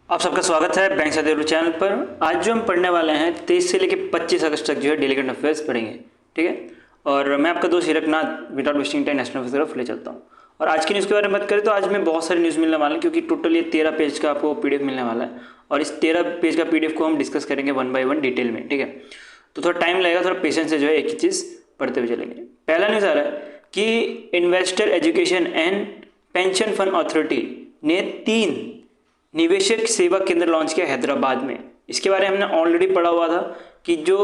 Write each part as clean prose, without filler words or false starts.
आप सबका स्वागत है बैंक साथी चैनल पर। आज जो हम पढ़ने वाले हैं 23 से लेकर 25 अगस्त तक जो है डेली करंट अफेयर्स पढ़ेंगे, ठीक है। और मैं आपका दोस्त Hiraknath without wasting time national affairs की तरफ ले चलता हूँ। और आज की न्यूज़ के बारे में बात करें तो आज में बहुत सारी न्यूज़ मिलने वाले हैं, क्योंकि टोटल ये 13 पेज का आपको पीडीएफ मिलने वाला है। और इस 13 पेज का पीडीएफ को हम डिस्कस करेंगे 1 बाय 1 डिटेल में, ठीक है। तो थोड़ा टाइम लगेगा, थोड़ा पेशेंस से जो है एक ही चीज़ पढ़ते हुए चलेंगे। पहला न्यूज़ आ रहा है कि investor education and pension fund authority ने 3 निवेशक सेवा केंद्र लॉन्च किया हैदराबाद में। इसके बारे में हमने ऑलरेडी पढ़ा हुआ था कि जो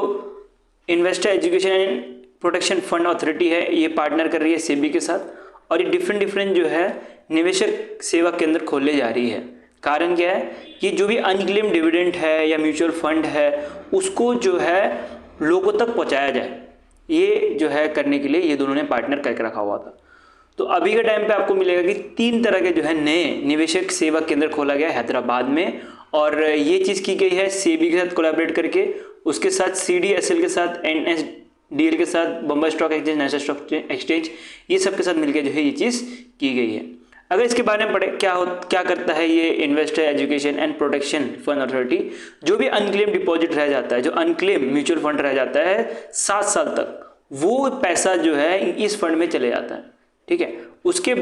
investor education and protection fund authority है, ये पार्टनर कर रही है सेबी के साथ, और ये डिफरेंट जो है निवेशक सेवा केंद्र खोलने जा रही है। कारण क्या है कि जो भी अनक्लेम डिविडेंड है या म्यूचुअल फंड है, उसको जो है लोगों तक पहुंचाया जाए, ये जो है करने के लिए ये दोनों ने पार्टनर करके रखा हुआ था। तो अभी के टाइम पे आपको मिलेगा कि 3 तरह के जो है नए निवेशक सेवा केंद्र खोला गया है हैदराबाद में। और ये चीज़ की गई है सेबी के साथ कोलैबोरेट करके, उसके साथ सीडीएसएल के साथ, एनएसडीएल के साथ, Bombay stock exchange, national stock exchange, ये सब के साथ मिलकर जो है ये चीज़ की गई है। अगर इसके बारे में पढ़े क्या करता है ये investor education and protection fund authority, जो भी अनक्लेम डिपॉजिट रह जाता है, जो अनक्लेम म्यूचुअल फंड रह जाता है 7 साल तक, वो पैसा जो है इस फंड में चले जाता है, ठीक है। उसके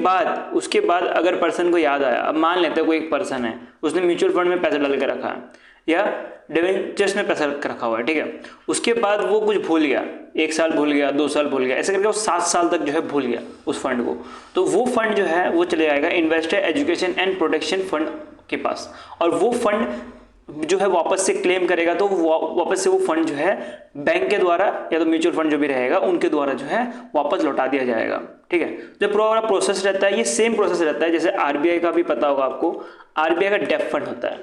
बाद अगर पर्सन को याद आया, अब मान लेते हैं कोई एक पर्सन है, उसने म्यूचुअल फंड में पैसा डाल के रखा है या डिवेंचर्स में पैसा रखा हुआ है, ठीक है। उसके बाद वो कुछ भूल गया, 1 साल भूल गया, 2 साल भूल गया, ऐसे करके वो 7 साल तक जो है भूल गया उस फंड को, तो वो फंड जो है वो चले जाएगा investor education and protection fund के पास। और वो फंड जो है वापस से क्लेम करेगा, तो वापस से वो फंड जो है बैंक के द्वारा या तो म्यूचुअल फंड जो भी रहेगा उनके द्वारा जो है वापस लौटा दिया जाएगा, ठीक है। जो पूरा प्रोसेस रहता है ये सेम प्रोसेस रहता है जैसे आरबीआई का भी पता होगा आपको। आरबीआई का डेफ फंड होता है,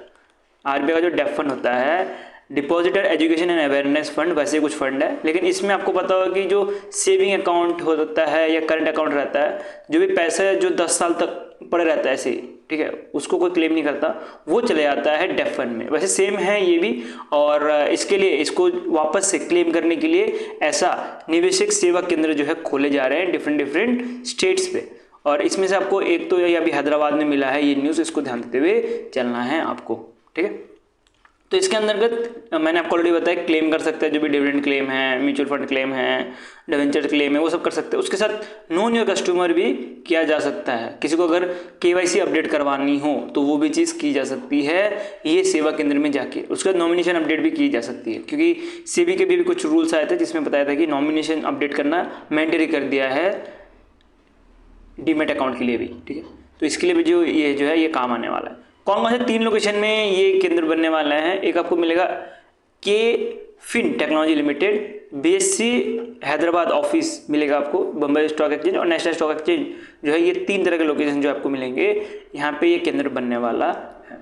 आरबीआई का जो डेफ फंड होता है depositor education and awareness fund, वैसे कुछ फंड है। लेकिन इसमें आपको पता होगा कि जो सेविंग अकाउंट होता है या करंट अकाउंट रहता है, जो भी पैसा जो 10 साल तक पड़े रहता है ऐसे, ठीक है, उसको कोई क्लेम नहीं करता, वो चले जाता है डेफ फंड में। वैसे सेम है ये भी, और इसके लिए इसको वापस से क्लेम करने के लिए ऐसा निवेशक सेवा केंद्र जो है खोले जा रहे हैं डिफरेंट स्टेट्स पे। और इसमें से आपको एक तो ये अभी हैदराबाद में मिला है ये न्यूज़, इसको ध्यान देते हुए चलना है आपको, ठीक है। तो इसके अंतर्गत मैंने आपको ऑलरेडी बताया क्लेम कर सकते हैं, जो भी डिविडेंड क्लेम है, म्यूचुअल फंड क्लेम है, डिवेंचर क्लेम है, वो सब कर सकते हैं। उसके साथ नोन योर कस्टमर भी किया जा सकता है। किसी को अगर केवाईसी अपडेट करवानी हो तो वो भी चीज़ की जा सकती है ये सेवा केंद्र में जाके। उसके बाद नॉमिनेशन अपडेट भी की जा सकती है, क्योंकि सेबी के भी कुछ रूल्स आए थे जिसमें बताया था कि नॉमिनेशन अपडेट करना मैंडेटरी कर दिया है डीमेट अकाउंट के लिए भी, ठीक है। तो इसके लिए भी जो है ये काम आने वाला है। कौन कौन से 3 लोकेशन में ये केंद्र बनने वाला है? एक आपको मिलेगा KFin technology limited, BSC Hyderabad office मिलेगा आपको, बम्बई स्टॉक एक्सचेंज और नेशनल स्टॉक एक्सचेंज जो है, ये 3 तरह के लोकेशन जो आपको मिलेंगे यहाँ पे ये केंद्र बनने वाला है।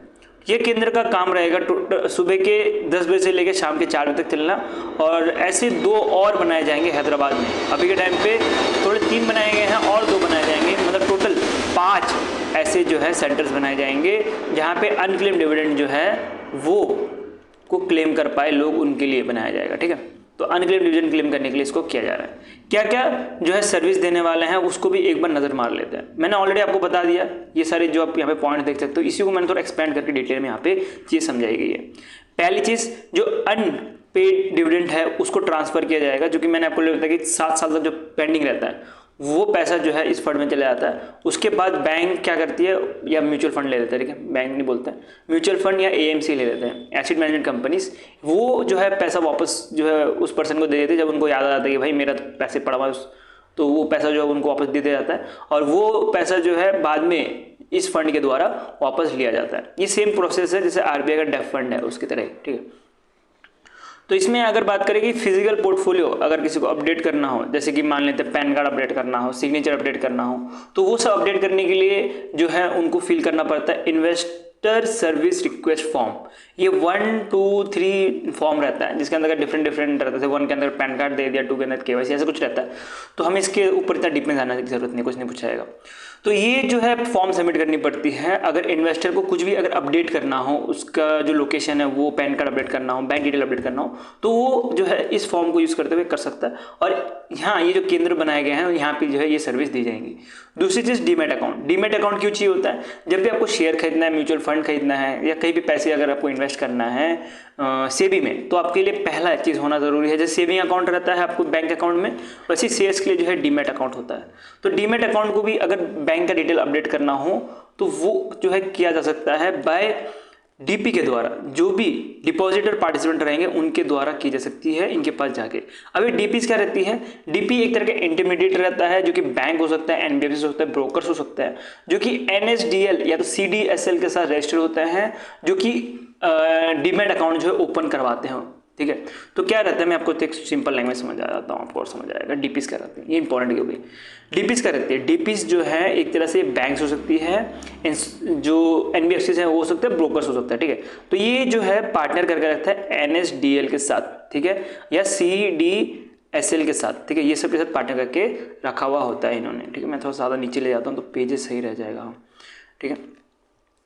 ये केंद्र का काम रहेगा सुबह के 10 बजे से लेकर शाम के 4 बजे तक चलना। और ऐसे 2 और बनाए जाएंगे हैदराबाद में। अभी के टाइम पे थोड़े 3 बनाए गए हैं और 2 बनाए जाएंगे, मतलब टोटल 5 ऐसे जो है सेंटर्स बनाए जाएंगे जहाँ पे अनक्लेम डिविडेंड जो है वो को क्लेम कर पाए लोग, उनके लिए बनाया जाएगा, ठीक है। तो अनक्लेम डिविडेंड क्लेम करने के लिए इसको किया जा रहा है। क्या क्या जो है सर्विस देने वाले हैं उसको भी एक बार नज़र मार लेते हैं। मैंने ऑलरेडी आपको बता दिया, ये सारे जो आप यहाँ पे पॉइंट देख सकते हो, इसी को मैंने थोड़ा एक्सपेंड करके डिटेल में यहाँ पे चीज़ समझाई गई है। पहली चीज़, जो अनपेड डिविडेंड है उसको ट्रांसफर किया जाएगा, जो कि मैंने आपको बताया कि 7 साल तक जो पेंडिंग रहता है वो पैसा जो है इस फंड में चला जाता है। उसके बाद बैंक क्या करती है, या म्यूचुअल फंड ले लेते हैं, ठीक है, बैंक नहीं बोलते हैं, म्यूचुअल फंड या एएमसी ले लेते हैं, एसेट मैनेजमेंट कंपनीज, वो जो है पैसा वापस जो है उस पर्सन को दे देते हैं जब उनको याद आ जाता है कि भाई मेरा तो पैसे पड़ा हुआ, तो वो पैसा जो है उनको वापस दे दिया जाता है, और वो पैसा जो है बाद में इस फंड के द्वारा वापस लिया जाता है। ये सेम प्रोसेस है जैसे आरबीआई का डेफ फंड है उसकी तरह, ठीक है। तो इसमें अगर बात करें कि फिजिकल पोर्टफोलियो अगर किसी को अपडेट करना हो, जैसे कि मान लेते हैं पैन कार्ड अपडेट करना हो, सिग्नेचर अपडेट करना हो, तो वो सब अपडेट करने के लिए जो है उनको फिल करना पड़ता है इन्वेस्टर सर्विस रिक्वेस्ट फॉर्म। ये 1, 2, 3 फॉर्म रहता है जिसके अंदर डिफरेंट रहता है। 1 के अंदर पैन कार्ड दे दिया, 2 के अंदर केवाईसी, ऐसा कुछ रहता है। तो हमें इसके ऊपर इतना डीप में जाने की जरूरत नहीं, कुछ नहीं पूछाएगा। तो ये जो है फॉर्म सबमिट करनी पड़ती है। अगर इन्वेस्टर को कुछ भी अगर अपडेट करना हो, उसका जो लोकेशन है वो पैन कार्ड अपडेट करना हो, बैंक डिटेल अपडेट करना हो, तो वो जो है इस फॉर्म को यूज़ करते हुए कर सकता है। और यहाँ ये जो केंद्र बनाए गए हैं यहाँ पे जो है ये सर्विस दी जाएंगी। दूसरी चीज़ डीमैट अकाउंट। डीमैट अकाउंट क्यों चाहिए होता है? जब भी आपको शेयर खरीदना है, म्यूचुअल फंड खरीदना है, या कहीं भी पैसे अगर आपको इन्वेस्ट करना है सेविंग में, तो आपके लिए पहला चीज़ होना ज़रूरी है। जैसे सेविंग अकाउंट रहता है आपको बैंक अकाउंट में, वैसे शेयर्स के लिए जो है डीमैट अकाउंट होता है। तो डीमैट अकाउंट को भी अगर बैंक का डिटेल अपडेट करना हो तो वो जो है किया जा सकता है बाय डीपी के द्वारा। जो भी डिपॉजिटर पार्टिसिपेंट रहेंगे उनके द्वारा की जा सकती है इनके पास जाके। अभी डीपी क्या रहती है? डीपी एक तरह का इंटरमीडिएट रहता है, जो कि बैंक हो सकता है, एनबीएफसी हो सकता है, ब्रोकर्स हो सकता है, जो कि एनएसडीएल या तो सीडीएसएल के साथ रजिस्टर होते हैं, जो कि डीमैट अकाउंट जो है ओपन करवाते हैं। ठीक है, तो क्या रहता है, मैं आपको एक सिंपल लैंग्वेज समझ आ जाता हूँ, आपको और समझ आएगा। डीपीज क्या रहते हैं, ये इंपॉर्टेंट क्यों भी। डीपीज क्या रहती है? डीपीज जो है एक तरह से बैंक्स हो सकती है, जो एनबीएफसी है वो हो सकता है, ब्रोकर्स हो सकता है। ठीक है, तो ये जो है पार्टनर करके रखता है एनएसडीएल के साथ, ठीक है, या सीडीएसएल के साथ। ठीक है, ये सब के साथ पार्टनर करके रखा हुआ होता है इन्होंने। ठीक है, मैं थोड़ा ज़्यादा नीचे ले जाता हूँ तो पेजेस सही रह जाएगा। ठीक है,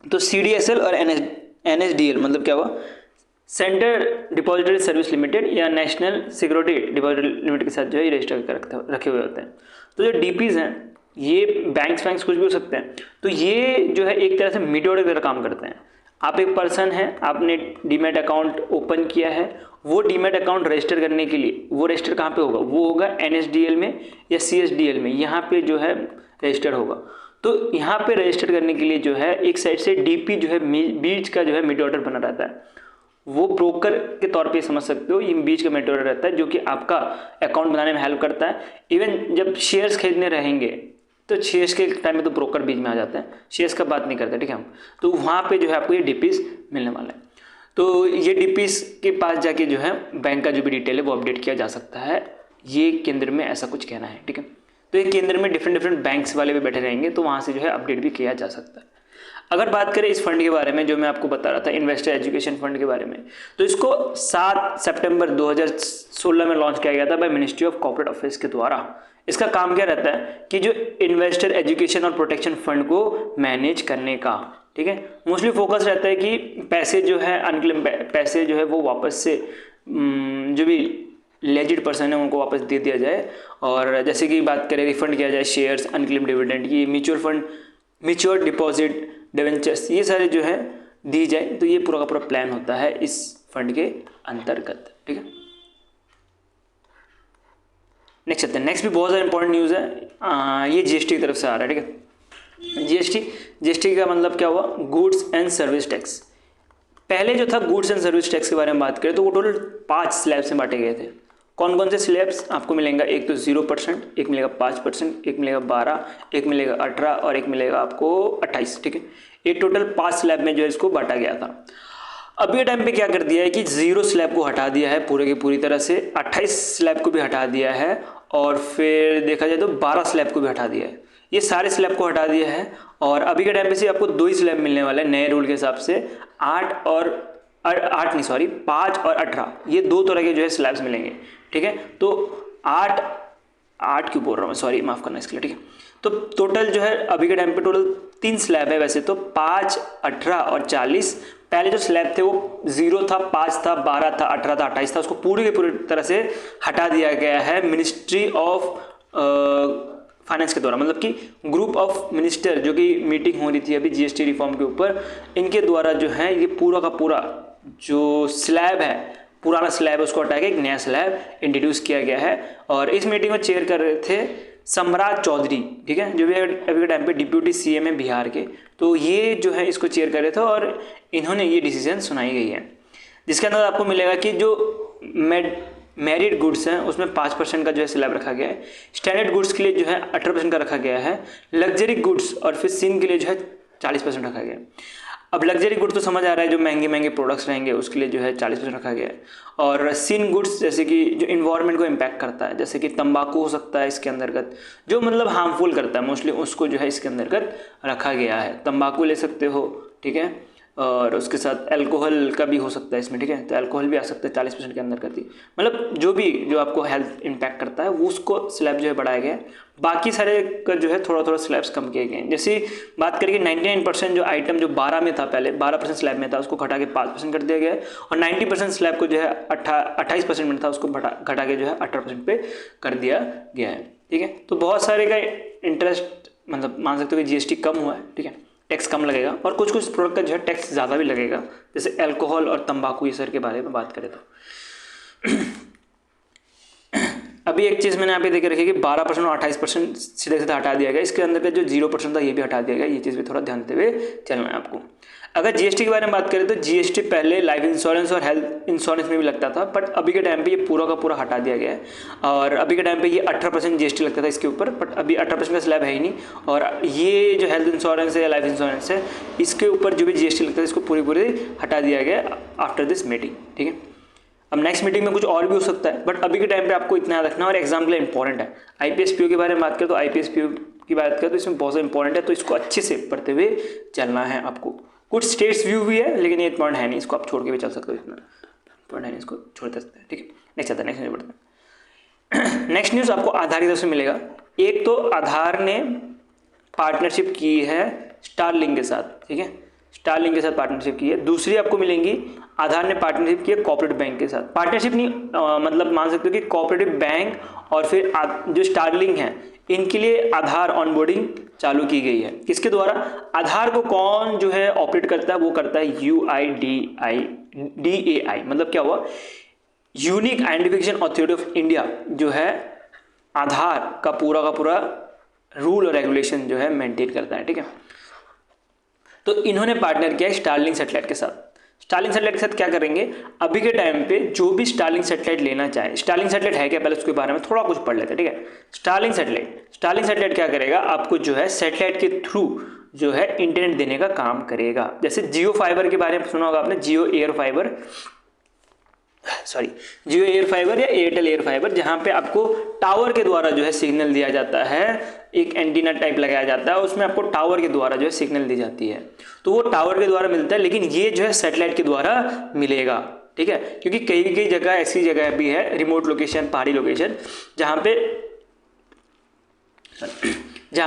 तो सीडीएसएल और एनएसडीएल मतलब क्या हुआ? सेंट्रल डिपॉजिटरी सर्विस लिमिटेड या नेशनल सिक्योरिटी डिपॉजिटरी लिमिटेड के साथ जो है रजिस्टर करके रखे हुए होते हैं। तो जो डीपीज हैं ये बैंक्स कुछ भी हो सकते हैं। तो ये जो है एक तरह से मीडिएटर की तरह काम करते हैं। आप एक पर्सन है, आपने डीमैट अकाउंट ओपन किया है, वो डीमैट अकाउंट रजिस्टर करने के लिए वो रजिस्टर कहाँ पे होगा? वो होगा एनएसडीएल में या सीएसडीएल में, यहाँ पे जो है रजिस्टर होगा। तो यहाँ पे रजिस्टर करने के लिए जो है एक साइड से डीपी जो है बीच का जो है मीडिएटर बना रहता है। वो ब्रोकर के तौर पे समझ सकते हो, ये बीच का मीडिएटर रहता है जो कि आपका अकाउंट बनाने में हेल्प करता है। इवन जब शेयर्स खरीदने रहेंगे तो शेयर्स के टाइम में तो ब्रोकर बीच में आ जाते हैं, शेयर्स का बात नहीं करते। ठीक है, हम तो वहाँ पे जो है आपको ये डीपीज मिलने वाला है। तो ये डीपीज के पास जाके जो है बैंक का जो भी डिटेल है वो अपडेट किया जा सकता है। ये केंद्र में ऐसा कुछ कहना है। ठीक है, तो ये केंद्र में डिफरेंट बैंक्स वाले भी बैठे रहेंगे, तो वहाँ से जो है अपडेट भी किया जा सकता है। अगर बात करें इस फंड के बारे में जो मैं आपको बता रहा था, इन्वेस्टर एजुकेशन फंड के बारे में, तो इसको 7 सितंबर 2016 में लॉन्च किया गया था by ministry of corporate affairs के द्वारा। इसका काम क्या रहता है कि जो इन्वेस्टर एजुकेशन और प्रोटेक्शन फंड को मैनेज करने का, ठीक है, मोस्टली फोकस रहता है कि पैसे जो है अनक्लेम पैसे जो है वो वापस से जो भी लेजिड पर्सन है उनको वापस दे दिया जाए। और जैसे कि बात करें रिफंड किया जाए शेयर्स, अनक्लेम डिविडेंड, ये mutual fund, mutual deposit, debentures, ये सारे जो है दी जाए। तो ये पूरा का पूरा प्लान होता है इस फंड के अंतर्गत। ठीक है, नेक्स्ट चलते हैं। नेक्स्ट भी बहुत ज़्यादा इंपॉर्टेंट न्यूज़ है, ये जीएसटी की तरफ से आ रहा है। ठीक है, जीएसटी का मतलब क्या हुआ? Goods and service tax. पहले जो था गुड्स एंड सर्विस टैक्स के बारे में बात करें तो वो टोटल 5 स्लैब्स में बांटे गए थे। कौन कौन से स्लैब्स आपको मिलेंगे? एक तो 0%, एक मिलेगा 5%, एक मिलेगा 12%, एक मिलेगा 18% और एक मिलेगा आपको 28%। ठीक है, ये टोटल 5 स्लैब में जो है इसको बांटा गया था। अभी के टाइम पे क्या कर दिया है कि 0 स्लैब को हटा दिया है पूरे की पूरी तरह से, 28 स्लैब को भी हटा दिया है, और फिर देखा जाए तो 12 स्लैब को भी हटा दिया है। ये सारे स्लैब को हटा दिया है और अभी के टाइम पे से आपको 2 ही स्लैब मिलने वाले हैं नए रूल के हिसाब से। 5 और 18, ये 2 तरह के जो है स्लैब्स मिलेंगे। ठीक है, तो 8 क्यों बोल रहा हूँ, सॉरी माफ करना इसके लिए। ठीक है, तो टोटल जो है अभी के टाइम पे टोटल 3 स्लैब है वैसे तो, 5, 18 और 40। पहले जो स्लैब थे वो 0 था, 5 था, 12 था, 18 था, 28 था, उसको पूरी की पूरी तरह से हटा दिया गया है मिनिस्ट्री ऑफ फाइनेंस के द्वारा। मतलब कि ग्रुप ऑफ मिनिस्टर जो कि मीटिंग हो रही थी अभी जीएसटी रिफॉर्म के ऊपर, इनके द्वारा जो है ये पूरा का पूरा जो स्लैब है, पुराना स्लैब उसको हटा के एक नया स्लैब इंट्रोड्यूस किया गया है। और इस मीटिंग में चेयर कर रहे थे सम्राट चौधरी, ठीक है, जो भी अभी के टाइम पे डिप्यूटी सीएम है बिहार के। तो ये जो है इसको चेयर कर रहे थे और इन्होंने ये डिसीजन सुनाई गई है, जिसके अंदर आपको मिलेगा कि जो मैरिड गुड्स हैं उसमें 5% का जो है स्लैब रखा गया है, स्टैंडर्ड गुड्स के लिए जो है 18% का रखा गया है, लग्जरी गुड्स और फिर सिन के लिए जो है 40% रखा गया है। अब लग्जरी गुड्स तो समझ आ रहा है, जो महंगे महंगे प्रोडक्ट्स रहेंगे उसके लिए जो है 40% रखा गया है। और सिन गुड्स जैसे कि जो इन्वायरमेंट को इम्पैक्ट करता है, जैसे कि तंबाकू हो सकता है इसके अंतर्गत, जो मतलब हार्मफुल करता है मोस्टली, उसको जो है इसके अंतर्गत रखा गया है। तंबाकू ले सकते हो, ठीक है, और उसके साथ अल्कोहल का भी हो सकता है इसमें, ठीक है। तो अल्कोहल भी आ सकता है 40% के अंदर करती, मतलब जो आपको हेल्थ इम्पैक्ट करता है वो उसको स्लैब जो है बढ़ाया गया है। बाकी सारे का जो है थोड़ा थोड़ा स्लैब्स कम किए गए हैं। जैसे बात करेंगे 99% जो आइटम जो 12 में था, पहले 12% स्लैब में था, उसको घटा के 5% कर दिया गया है। और 90% स्लैब को जो है 28% में था, उसको घटा के जो है 18% पे कर दिया गया है, ठीक है। तो बहुत सारे का इंटरेस्ट, मतलब मान सकते हो कि जीएसटी कम हुआ है, ठीक है, टैक्स कम लगेगा। और कुछ कुछ प्रोडक्ट का जो है टैक्स ज़्यादा भी लगेगा, जैसे अल्कोहल और तंबाकू, ये सर के बारे में बात करें तो अभी एक चीज़ मैंने यहाँ पे देख रखी है कि 12% और 28% सीधे सीधा हटा दिया गया। इसके अंदर का जो 0% था ये भी हटा दिया गया। ये चीज़ भी थोड़ा ध्यान देते हुए चलना है आपको। अगर जीएसटी के बारे में बात करें तो जीएसटी पहले लाइफ इंश्योरेंस और हेल्थ इंश्योरेंस में भी लगता था, बट अभी के टाइम पे ये पूरा का पूरा हटा दिया गया है। और अभी के टाइम पे ये 18% जीएसटी लगता था इसके ऊपर, बट अभी 18% का स्लैब है ही नहीं। और ये जो हेल्थ इंश्योरेंस है या लाइफ इंश्योरेंस है, इसके ऊपर जो भी जीएसटी लगता है इसको पूरी हटा दिया गया आफ्टर दिस मीटिंग, ठीक है। अब नेक्स्ट मीटिंग में कुछ और भी हो सकता है, बट अभी के टाइम पे आपको इतना याद रखना। और एग्जाम के लिए इंपॉर्टेंट है। आईपीएस पीओ के बारे में बात करें तो आईपीएस पीओ की बात करें तो इसमें बहुत ज़्यादा इंपॉर्टेंट है, तो इसको अच्छे से पढ़ते हुए चलना है आपको। कुछ स्टेट्स व्यू भी है, लेकिन ये इंपॉर्टेंट है नहीं, इसको आप छोड़ के भी चल सकते हो, इतना इंपॉर्टेंट है नहीं, इसको छोड़ सकते हैं, ठीक है। नेक्स्ट आता है, नेक्स्ट न्यूज़ पढ़ते हैं। नेक्स्ट न्यूज़ आपको आधार की तरफ से मिलेगा। एक तो आधार ने पार्टनरशिप की है स्टारलिंक के साथ, ठीक है, स्टारलिंक के साथ पार्टनरशिप की है। दूसरी आपको मिलेंगी, आधार ने पार्टनरशिप की है कोऑपरेटिव बैंक के साथ। पार्टनरशिप नहीं, मतलब मान सकते हो कि कोऑपरेटिव बैंक और फिर जो स्टारलिंक है, इनके लिए आधार ऑनबोर्डिंग चालू की गई है। किसके द्वारा? आधार को कौन जो है ऑपरेट करता है? वो करता है UIDAI। मतलब क्या हुआ? Unique identification authority of India जो है आधार का पूरा रूल और रेगुलेशन जो है मेंटेन करता है, ठीक है। तो इन्होंने पार्टनर किया है स्टारलिंक सैटेलाइट के साथ। स्टारलिंक सैटेलाइट के साथ क्या करेंगे? अभी के टाइम पे जो भी स्टारलिंक सैटेलाइट लेना चाहे, स्टारलिंक सैटेलाइट है क्या, पहले उसके बारे में थोड़ा कुछ पढ़ लेते हैं, ठीक है। स्टारलिंक सैटेलाइट क्या करेगा? आपको जो है सैटेलाइट के थ्रू जो है इंटरनेट देने का काम करेगा। जैसे जियो फाइबर के बारे में सुना होगा आपने, जियो एयर फाइबर या एयरटेल एयर फाइबर, जहां पे आपको टावर के द्वारा जो है सिग्नल दिया जाता है, एक एंटीना टाइप लगाया जाता है, उसमें आपको टावर के द्वारा जो है सिग्नल दी जाती है। तो वो टावर के द्वारा मिलता है, लेकिन ये जो है सैटेलाइट के द्वारा मिलेगा, ठीक है। क्योंकि कई जगह ऐसी जगह भी है, रिमोट लोकेशन, पहाड़ी लोकेशन, जहाँ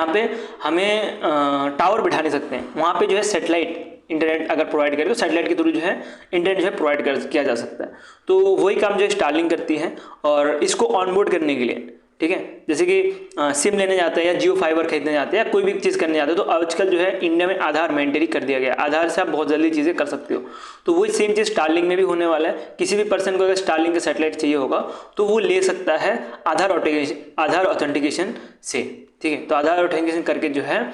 पे हमें टावर बिठा नहीं सकते हैं, वहाँ पे जो है सैटेलाइट इंटरनेट अगर प्रोवाइड करें तो सैटेलाइट के थ्रू जो है इंटरनेट जो है प्रोवाइड किया जा सकता है। तो वही काम जो है स्टारलिंक करती है। और इसको ऑनबोर्ड करने के लिए, ठीक है, जैसे कि सिम लेने जाते हैं या जियो फाइबर खरीदने जाते हैं या कोई भी चीज़ करने जाते हैं, तो आजकल जो है इंडिया में आधार मैंडेटरी कर दिया गया है। आधार से आप बहुत जल्दी चीज़ें कर सकते हो। तो वही सेम चीज़ स्टारलिंक में भी होने वाला है। किसी भी पर्सन को अगर स्टारलिंक का सैटेलाइट चाहिए होगा तो वो ले सकता है आधार ऑथेंटिकेशन से, ठीक है। तो आधार ऑथेंटिकेशन करके जो है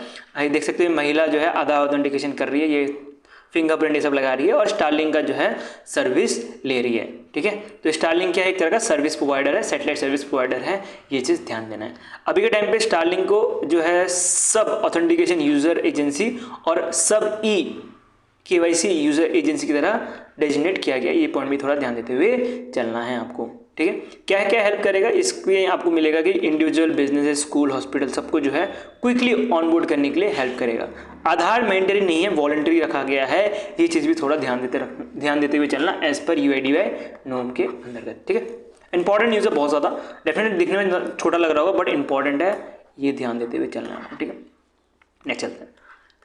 देख सकते हैं महिला जो है आधार ऑथेंटिकेशन कर रही है, ये फिंगरप्रिंट ये सब लगा रही है और स्टारलिंक का जो है सर्विस ले रही है, ठीक है। तो स्टारलिंक क्या है? एक तरह का सर्विस प्रोवाइडर है, सैटेलाइट सर्विस प्रोवाइडर है, ये चीज़ ध्यान देना है। अभी के टाइम पे स्टारलिंक को जो है सब ऑथेंटिकेशन यूजर एजेंसी और सब KYC यूजर एजेंसी की तरह डेजिग्नेट किया गया। ये पॉइंट भी थोड़ा ध्यान देते हुए चलना है आपको, ठीक है। क्या क्या हेल्प करेगा? इसमें आपको मिलेगा कि इंडिविजुअल, बिजनेस, स्कूल, हॉस्पिटल सबको जो है क्विकली ऑनबोर्ड करने के लिए हेल्प करेगा। आधार मैंडेटरी नहीं है, वॉलंटरी रखा गया है। ये चीज़ भी थोड़ा ध्यान देते हुए चलना एज पर UIDAI नॉर्म के अंतर्गत, ठीक है। इंपॉर्टेंट न्यूज़ है बहुत ज़्यादा, डेफिनेटली दिखने में छोटा लग रहा होगा बट इंपॉर्टेंट है, ये ध्यान देते हुए चलना है आपको, ठीक है। नेक्स्ट चलते हैं।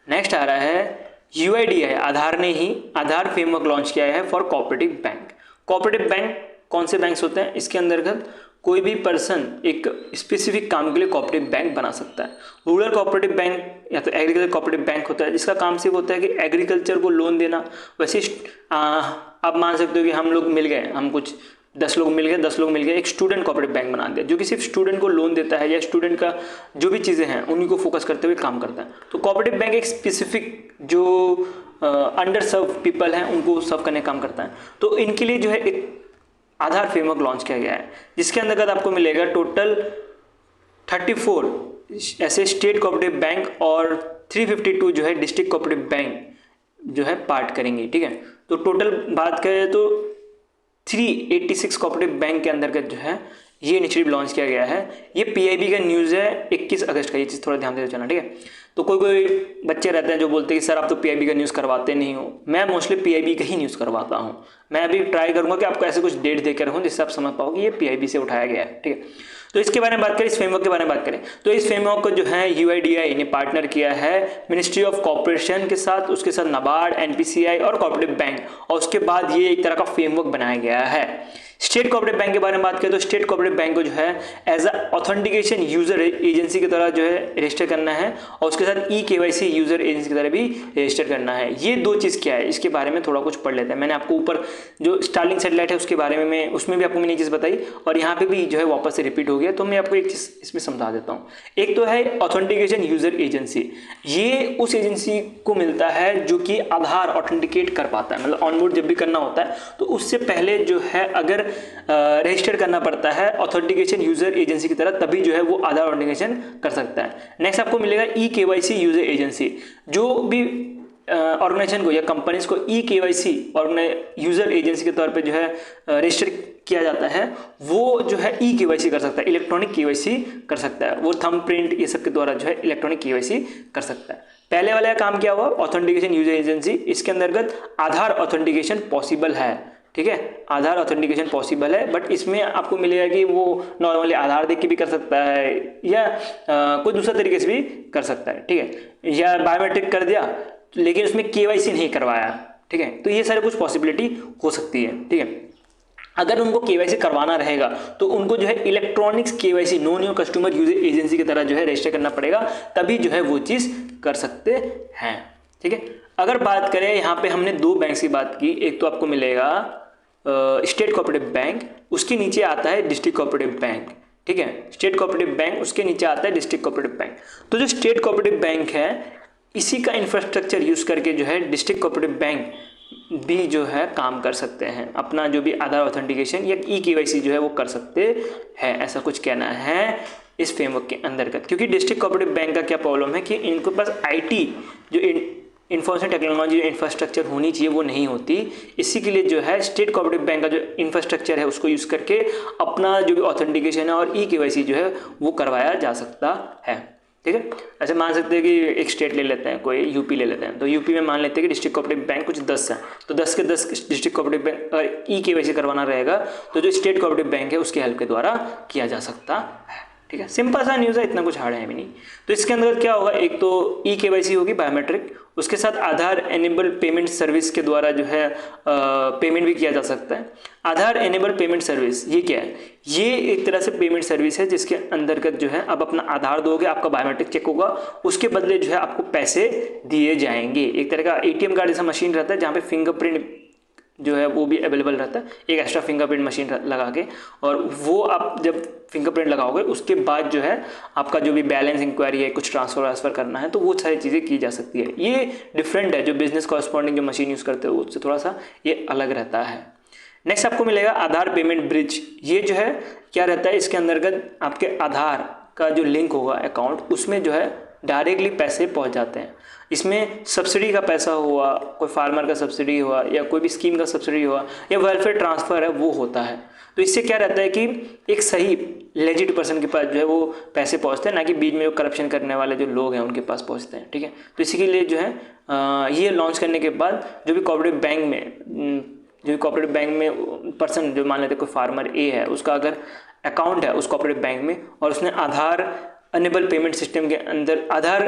नेक्स्ट आ रहा है UIDAI। आधार ने ही आधार फ्रेमवर्क लॉन्च किया है for cooperative bank. Cooperative bank कौन से बैंक्स होते हैं? इसके अंतर्गत कोई भी पर्सन एक स्पेसिफिक काम के लिए कोऑपरेटिव बैंक बना सकता है। रूरल कोऑपरेटिव बैंक या तो एग्रीकल्चर कोऑपरेटिव बैंक होता है, जिसका काम सिर्फ होता है कि एग्रीकल्चर को लोन देना। वैसे आप मान सकते हो कि हम लोग मिल गए, हम कुछ 10 लोग मिल गए, एक स्टूडेंट कोऑपरेटिव बैंक बना दिया जो कि सिर्फ स्टूडेंट को लोन देता है या स्टूडेंट का जो भी चीज़ें हैं उन्हीं को फोकस करते हुए काम करता है। तो कोऑपरेटिव बैंक एक स्पेसिफिक जो अंडर सर्व पीपल हैं उनको सर्व करने का काम करता है। तो इनके लिए जो है एक आधार फ्रेमवर्क लॉन्च किया गया है, जिसके अंतर्गत आपको मिलेगा टोटल 34 ऐसे स्टेट कोऑपरेटिव बैंक और 352 जो है डिस्ट्रिक्ट कोऑपरेटिव बैंक जो है पार्ट करेंगे, ठीक है। तो टोटल बात करें तो 386 कोऑपरेटिव बैंक के अंतर्गत जो है ये इनिशिएटिव लॉन्च किया गया है। ये PIB का न्यूज़ है 21 अगस्त का, ये चीज़ थोड़ा ध्यान देते चलना, ठीक है। तो कोई कोई बच्चे रहते हैं जो बोलते हैं कि सर आप तो पीआईबी का न्यूज़ करवाते नहीं हो। मैं मोस्टली पीआईबी का ही न्यूज़ करवाता हूँ। मैं अभी ट्राई करूँगा कि आपको ऐसे कुछ डेट देकर रखूँ जिससे आप समझ पाओ कि ये पीआईबी से उठाया गया है, ठीक है। तो इसके बारे में बात करें, इस फ्रेमवर्क के बारे में बात करें, तो इस फ्रेमवर्क को जो है यूआईडीआई ने पार्टनर किया है मिनिस्ट्री ऑफ कॉर्पोरेशन के साथ, उसके साथ नाबार्ड, एनपीसीआई और कोऑपरेटिव बैंक, और उसके बाद ये एक तरह का फ्रेमवर्क बनाया गया है। स्टेट कोऑपरेटिव बैंक के बारे में बात करें तो स्टेट कोऑपरेटिव बैंक को जो है as a authentication user agency की तरह जो है रजिस्टर करना है, और उसके साथ ई-केवाईसी यूजर एजेंसी की तरह भी रजिस्टर करना है। ये दो चीज़ क्या है, इसके बारे में थोड़ा कुछ पढ़ लेते हैं। मैंने आपको ऊपर जो स्टारलिंक सैटेलाइट है उसके बारे में उसमें भी आपको मैंने चीज़ बताई, और यहाँ पे भी जो है वापस से रिपीट हो गया, तो मैं आपको एक चीज़ इसमें समझा देता हूँ। एक तो है ऑथेंटिकेशन यूजर एजेंसी, ये उस एजेंसी को मिलता है जो कि आधार ऑथेंटिकेट कर पाता है, मतलब ऑनबोर्ड जब भी करना होता है तो उससे पहले जो है अगर रजिस्टर करना पड़ता है ऑथेंटिकेशन यूजर एजेंसी की तरह, तभी जो है वो आधार ऑथेंटिकेशन कर सकता है। नेक्स्ट आपको मिलेगा ई-केवाईसी यूजर एजेंसी, जो भी ऑर्गेनाइजेशन को या कंपनीज को ई-केवाईसी और यूजर एजेंसी के तौर पे जो है रजिस्टर किया जाता है, वो जो है ई-केवाईसी कर सकता है, इलेक्ट्रॉनिक केवाईसी कर सकता है, वो थंब प्रिंट ये सब के द्वारा जो है इलेक्ट्रॉनिक केवाईसी कर सकता है। पहले वाला काम क्या हुआ, ऑथेंटिकेशन यूजर एजेंसी, इसके अंतर्गत आधार ऑथेंटिकेशन पॉसिबल है, ठीक है, आधार ऑथेंटिकेशन पॉसिबल है, बट इसमें आपको मिलेगा कि वो नॉर्मली आधार देख के भी कर सकता है या कोई दूसरा तरीके से भी कर सकता है, ठीक है, या बायोमेट्रिक कर दिया लेकिन उसमें केवाईसी नहीं करवाया, ठीक है, तो ये सारे कुछ पॉसिबिलिटी हो सकती है, ठीक है। अगर उनको केवाईसी करवाना रहेगा तो उनको जो है electronics KYC, know new customer user agency की तरह जो है रजिस्टर करना पड़ेगा, तभी जो है वो चीज़ कर सकते हैं, ठीक है। अगर बात करें, यहाँ पे हमने दो बैंक्स की बात की, एक तो आपको मिलेगा स्टेट कोऑपरेटिव बैंक, उसके नीचे आता है डिस्ट्रिक्ट कोऑपरेटिव बैंक, ठीक है, स्टेट कोऑपरेटिव बैंक, उसके नीचे आता है डिस्ट्रिक्ट कोऑपरेटिव बैंक। तो जो स्टेट कोऑपरेटिव बैंक है, इसी का इंफ्रास्ट्रक्चर यूज करके जो है डिस्ट्रिक्ट कोऑपरेटिव बैंक भी जो है काम कर सकते हैं, अपना जो भी आधार ऑथेंटिकेशन या ई-केवाईसी जो है वो कर सकते हैं, ऐसा कुछ कहना है इस फ्रेमवर्क के अंतर्गत। क्योंकि डिस्ट्रिक्ट कोऑपरेटिव बैंक का क्या प्रॉब्लम है कि इनके पास आईटी जो इंफॉर्मेशन टेक्नोलॉजी इंफ्रास्ट्रक्चर होनी चाहिए वो नहीं होती, इसी के लिए जो है स्टेट कोऑपरेटिव बैंक का जो इंफ्रास्ट्रक्चर है उसको यूज़ करके अपना जो भी ऑथेंटिकेशन है और ई-केवाईसी जो है वो करवाया जा सकता है, ठीक है। ऐसे मान सकते हैं कि एक स्टेट ले लेते हैं, कोई यूपी ले लेते हैं, तो यूपी में मान लेते हैं कि डिस्ट्रिक्ट कोऑपरेटिव बैंक कुछ 10 है, तो 10 के 10 डिस्ट्रिक्ट कोऑपरेटिव बैंक अगर ई-केवाईसी करवाना रहेगा तो जो स्टेट कोऑपरेटिव बैंक है उसके हेल्प के द्वारा किया जा सकता है, ठीक है। सिंपल सा न्यूज़ है, इतना कुछ हार्ड है भी नहीं। तो इसके अंदर क्या होगा, एक तो ई-केवाईसी होगी बायोमेट्रिक, उसके साथ आधार एनेबल पेमेंट सर्विस के द्वारा जो है पेमेंट भी किया जा सकता है। आधार एनेबल पेमेंट सर्विस ये क्या है, ये एक तरह से पेमेंट सर्विस है जिसके अंतर्गत जो है अब अपना आधार दोगे, आपका बायोमेट्रिक चेक होगा, उसके बदले जो है आपको पैसे दिए जाएंगे। एक तरह का एटीएम कार्ड जैसा मशीन रहता है जहाँ पे फिंगरप्रिंट जो है वो भी अवेलेबल रहता है, एक एक्स्ट्रा फिंगरप्रिंट मशीन लगा के, और वो आप जब फिंगरप्रिंट लगाओगे उसके बाद जो है आपका जो भी बैलेंस इंक्वायरी है, कुछ ट्रांसफर करना है, तो वो सारी चीज़ें की जा सकती है। ये डिफरेंट है, जो बिजनेस कॉरस्पॉन्डिंग जो मशीन यूज़ करते हो उससे थोड़ा सा ये अलग रहता है। नेक्स्ट आपको मिलेगा आधार पेमेंट ब्रिज, ये जो है क्या रहता है, इसके अंतर्गत आपके आधार का जो लिंक होगा अकाउंट, उसमें जो है डायरेक्टली पैसे पहुंच जाते हैं। इसमें सब्सिडी का पैसा हुआ, कोई फार्मर का सब्सिडी हुआ या कोई भी स्कीम का सब्सिडी हुआ या वेलफेयर ट्रांसफ़र है वो होता है। तो इससे क्या रहता है कि एक सही लेजिट पर्सन के पास जो है वो पैसे पहुंचते हैं, ना कि बीच में जो करप्शन करने वाले जो लोग हैं उनके पास पहुंचते हैं, ठीक है। तो इसी के लिए जो है ये लॉन्च करने के बाद जो भी कोऑपरेटिव बैंक में पर्सन जो मान लेते कोई फार्मर ए है, उसका अगर अकाउंट है उस कोऑपरेटिव बैंक में और उसने आधार अनेबल पेमेंट सिस्टम के अंदर, आधार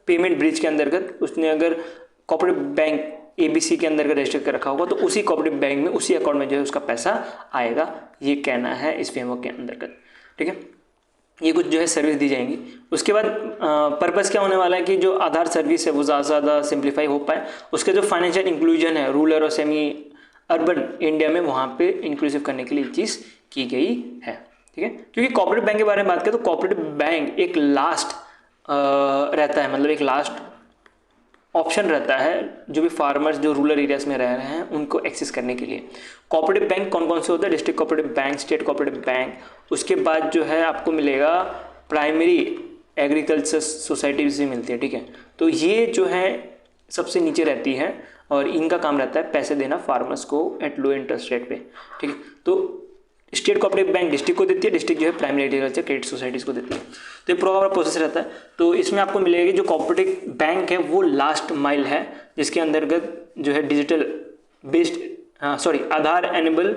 पेमेंट ब्रिज के अंतर्गत उसने अगर कोऑपरेटिव बैंक ABC के अंदर रजिस्टर कर रखा होगा, तो उसी कोऑपरेटिव बैंक में उसी अकाउंट में जो है उसका पैसा आएगा, ये कहना है इस फ्रेमवर्क के अंतर्गत, ठीक है। ये कुछ जो है सर्विस दी जाएंगी। उसके बाद पर्पस क्या होने वाला है कि जो आधार सर्विस है वो ज़्यादा से ज़्यादा सिंप्लीफाई हो पाए, उसके जो फाइनेंशियल इंक्लूजन है रूरल और सेमी अर्बन इंडिया में, वहाँ पे इंक्लूसिव करने के लिए चीज़ की गई है, ठीक है। क्योंकि कोऑपरेटिव बैंक के बारे में बात करें तो कोऑपरेटिव बैंक एक लास्ट रहता है, मतलब एक लास्ट ऑप्शन रहता है जो भी फार्मर्स जो रूरल एरियाज में रह रहे हैं उनको एक्सेस करने के लिए। कोऑपरेटिव बैंक कौन कौन से होते हैं, district cooperative bank, state cooperative bank, उसके बाद जो है आपको मिलेगा प्राइमरी एग्रीकल्चर सोसाइटीज भी मिलती है, ठीक है। तो ये जो है सबसे नीचे रहती है और इनका काम रहता है पैसे देना फार्मर्स को एट लो इंटरेस्ट रेट पे, ठीक है। तो स्टेट कोऑपरेटिव बैंक डिस्ट्रिक्ट को देती है, डिस्ट्रिक्ट जो है प्राइमरी एग्रीकल्चर क्रेडिट सोसाइटीज़ को देती है। तो ये पूरा प्रोसेस रहता है। तो इसमें आपको मिलेगा कि जो कोऑपरेटिव बैंक है वो लास्ट माइल है, जिसके अंतर्गत जो है डिजिटल बेस्ड आधार एनेबल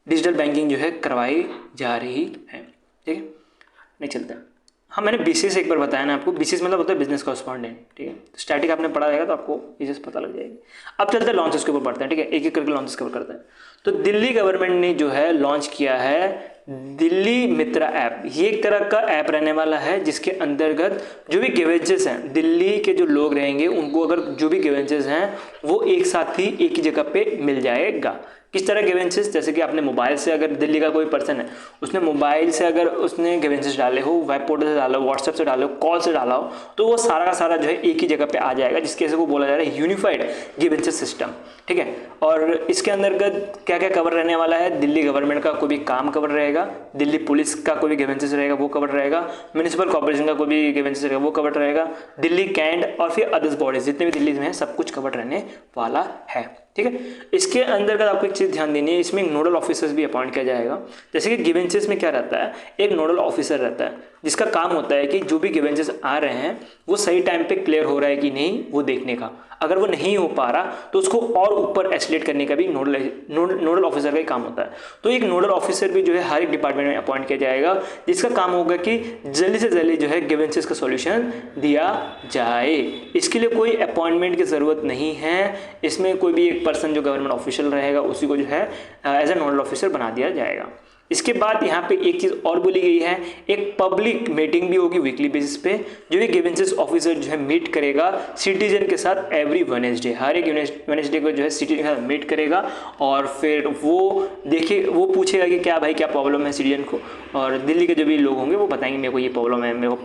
डिजिटल बैंकिंग जो है करवाई जा रही है। ठीक है, नहीं चलते हैं। हाँ, मैंने बीसीएस एक बार बताया ना आपको, बीसीएस मतलब होता है बिजनेस कॉरेस्पॉन्डेंट। ठीक है, तो स्टैटिक आपने पढ़ा रहेगा तो आपको बीसीएस पता लग जाएगी। अब चलते हैं लॉन्चेस के ऊपर पढ़ते हैं। ठीक है, एक एक करके लॉन्चेस कवर करते हैं। तो दिल्ली गवर्नमेंट ने जो है लॉन्च किया है दिल्ली मित्रा ऐप। ये एक तरह का ऐप रहने वाला है जिसके अंतर्गत जो भी ग्रीवेंसेस हैं, दिल्ली के जो लोग रहेंगे उनको अगर जो भी ग्रीवेंसेस हैं वो एक साथ ही एक ही जगह पे मिल जाएगा। किस तरह ग्रीवेंसेस, जैसे कि आपने मोबाइल से, अगर दिल्ली का कोई पर्सन है उसने मोबाइल से अगर उसने ग्रीवेंसेस डाले हो, वेब पोर्टल से डाला हो, व्हाट्सएप से डाले हो, कॉल से डाला हो, तो वो सारा का सारा जो है एक ही जगह पे आ जाएगा, जिसके को बोला जा रहा है यूनिफाइड ग्रीवेंसेस सिस्टम। ठीक है, और इसके अंतर्गत क्या क्या कवर रहने वाला है, दिल्ली गवर्नमेंट का कोई भी काम कवर रहेगा, दिल्ली पुलिस का कोई भी ग्रीवेंसेस रहेगा वो कवर रहेगा, म्यूनिसिपल कॉर्पोरेशन का कोई भी ग्रीवेंसेस रहेगा वो कवर रहेगा, दिल्ली कैंट और फिर अदर्स बॉडीज जितने भी दिल्ली में है सब कुछ कवर रहने वाला है। ठीक है, इसके अंतर्गत आपको एक चीज़ ध्यान देनी है, इसमें एक नोडल ऑफिसर्स भी अपॉइंट किया जाएगा। जैसे कि ग्रीवेंसेस में क्या रहता है, एक नोडल ऑफिसर रहता है जिसका काम होता है कि जो भी ग्रीवेंसेस आ रहे हैं वो सही टाइम पे क्लियर हो रहा है कि नहीं वो देखने का। अगर वो नहीं हो पा रहा तो उसको और ऊपर एस्केलेट करने का भी नोडल ऑफिसर का ही काम होता है। तो एक नोडल ऑफिसर भी जो है हर एक डिपार्टमेंट में अपॉइंट किया जाएगा, जिसका काम होगा कि जल्दी से जल्दी जो है ग्रीवेंसेस का सॉल्यूशन दिया जाए। इसके लिए कोई अपॉइंटमेंट की ज़रूरत नहीं है, इसमें कोई भी एक पर्सन जो गवर्नमेंट ऑफिशियल रहेगा उसी को जो है एज ए नोडल ऑफिसर बना दिया जाएगा। इसके बाद यहाँ पे एक चीज़ और बोली गई है, एक पब्लिक मीटिंग भी होगी वीकली बेसिस पे, जो भी ग्रीवेंसेस ऑफिसर जो है मीट करेगा सिटीजन के साथ एवरी वेडनेसडे, हर एक वेडनेसडे को जो है सिटीजन के साथ मीट करेगा और फिर वो देखिए वो पूछेगा कि क्या भाई क्या प्रॉब्लम है सिटीजन को, और दिल्ली के जो भी लोग होंगे वो बताएंगे मेरे को ये प्रॉब्लम है,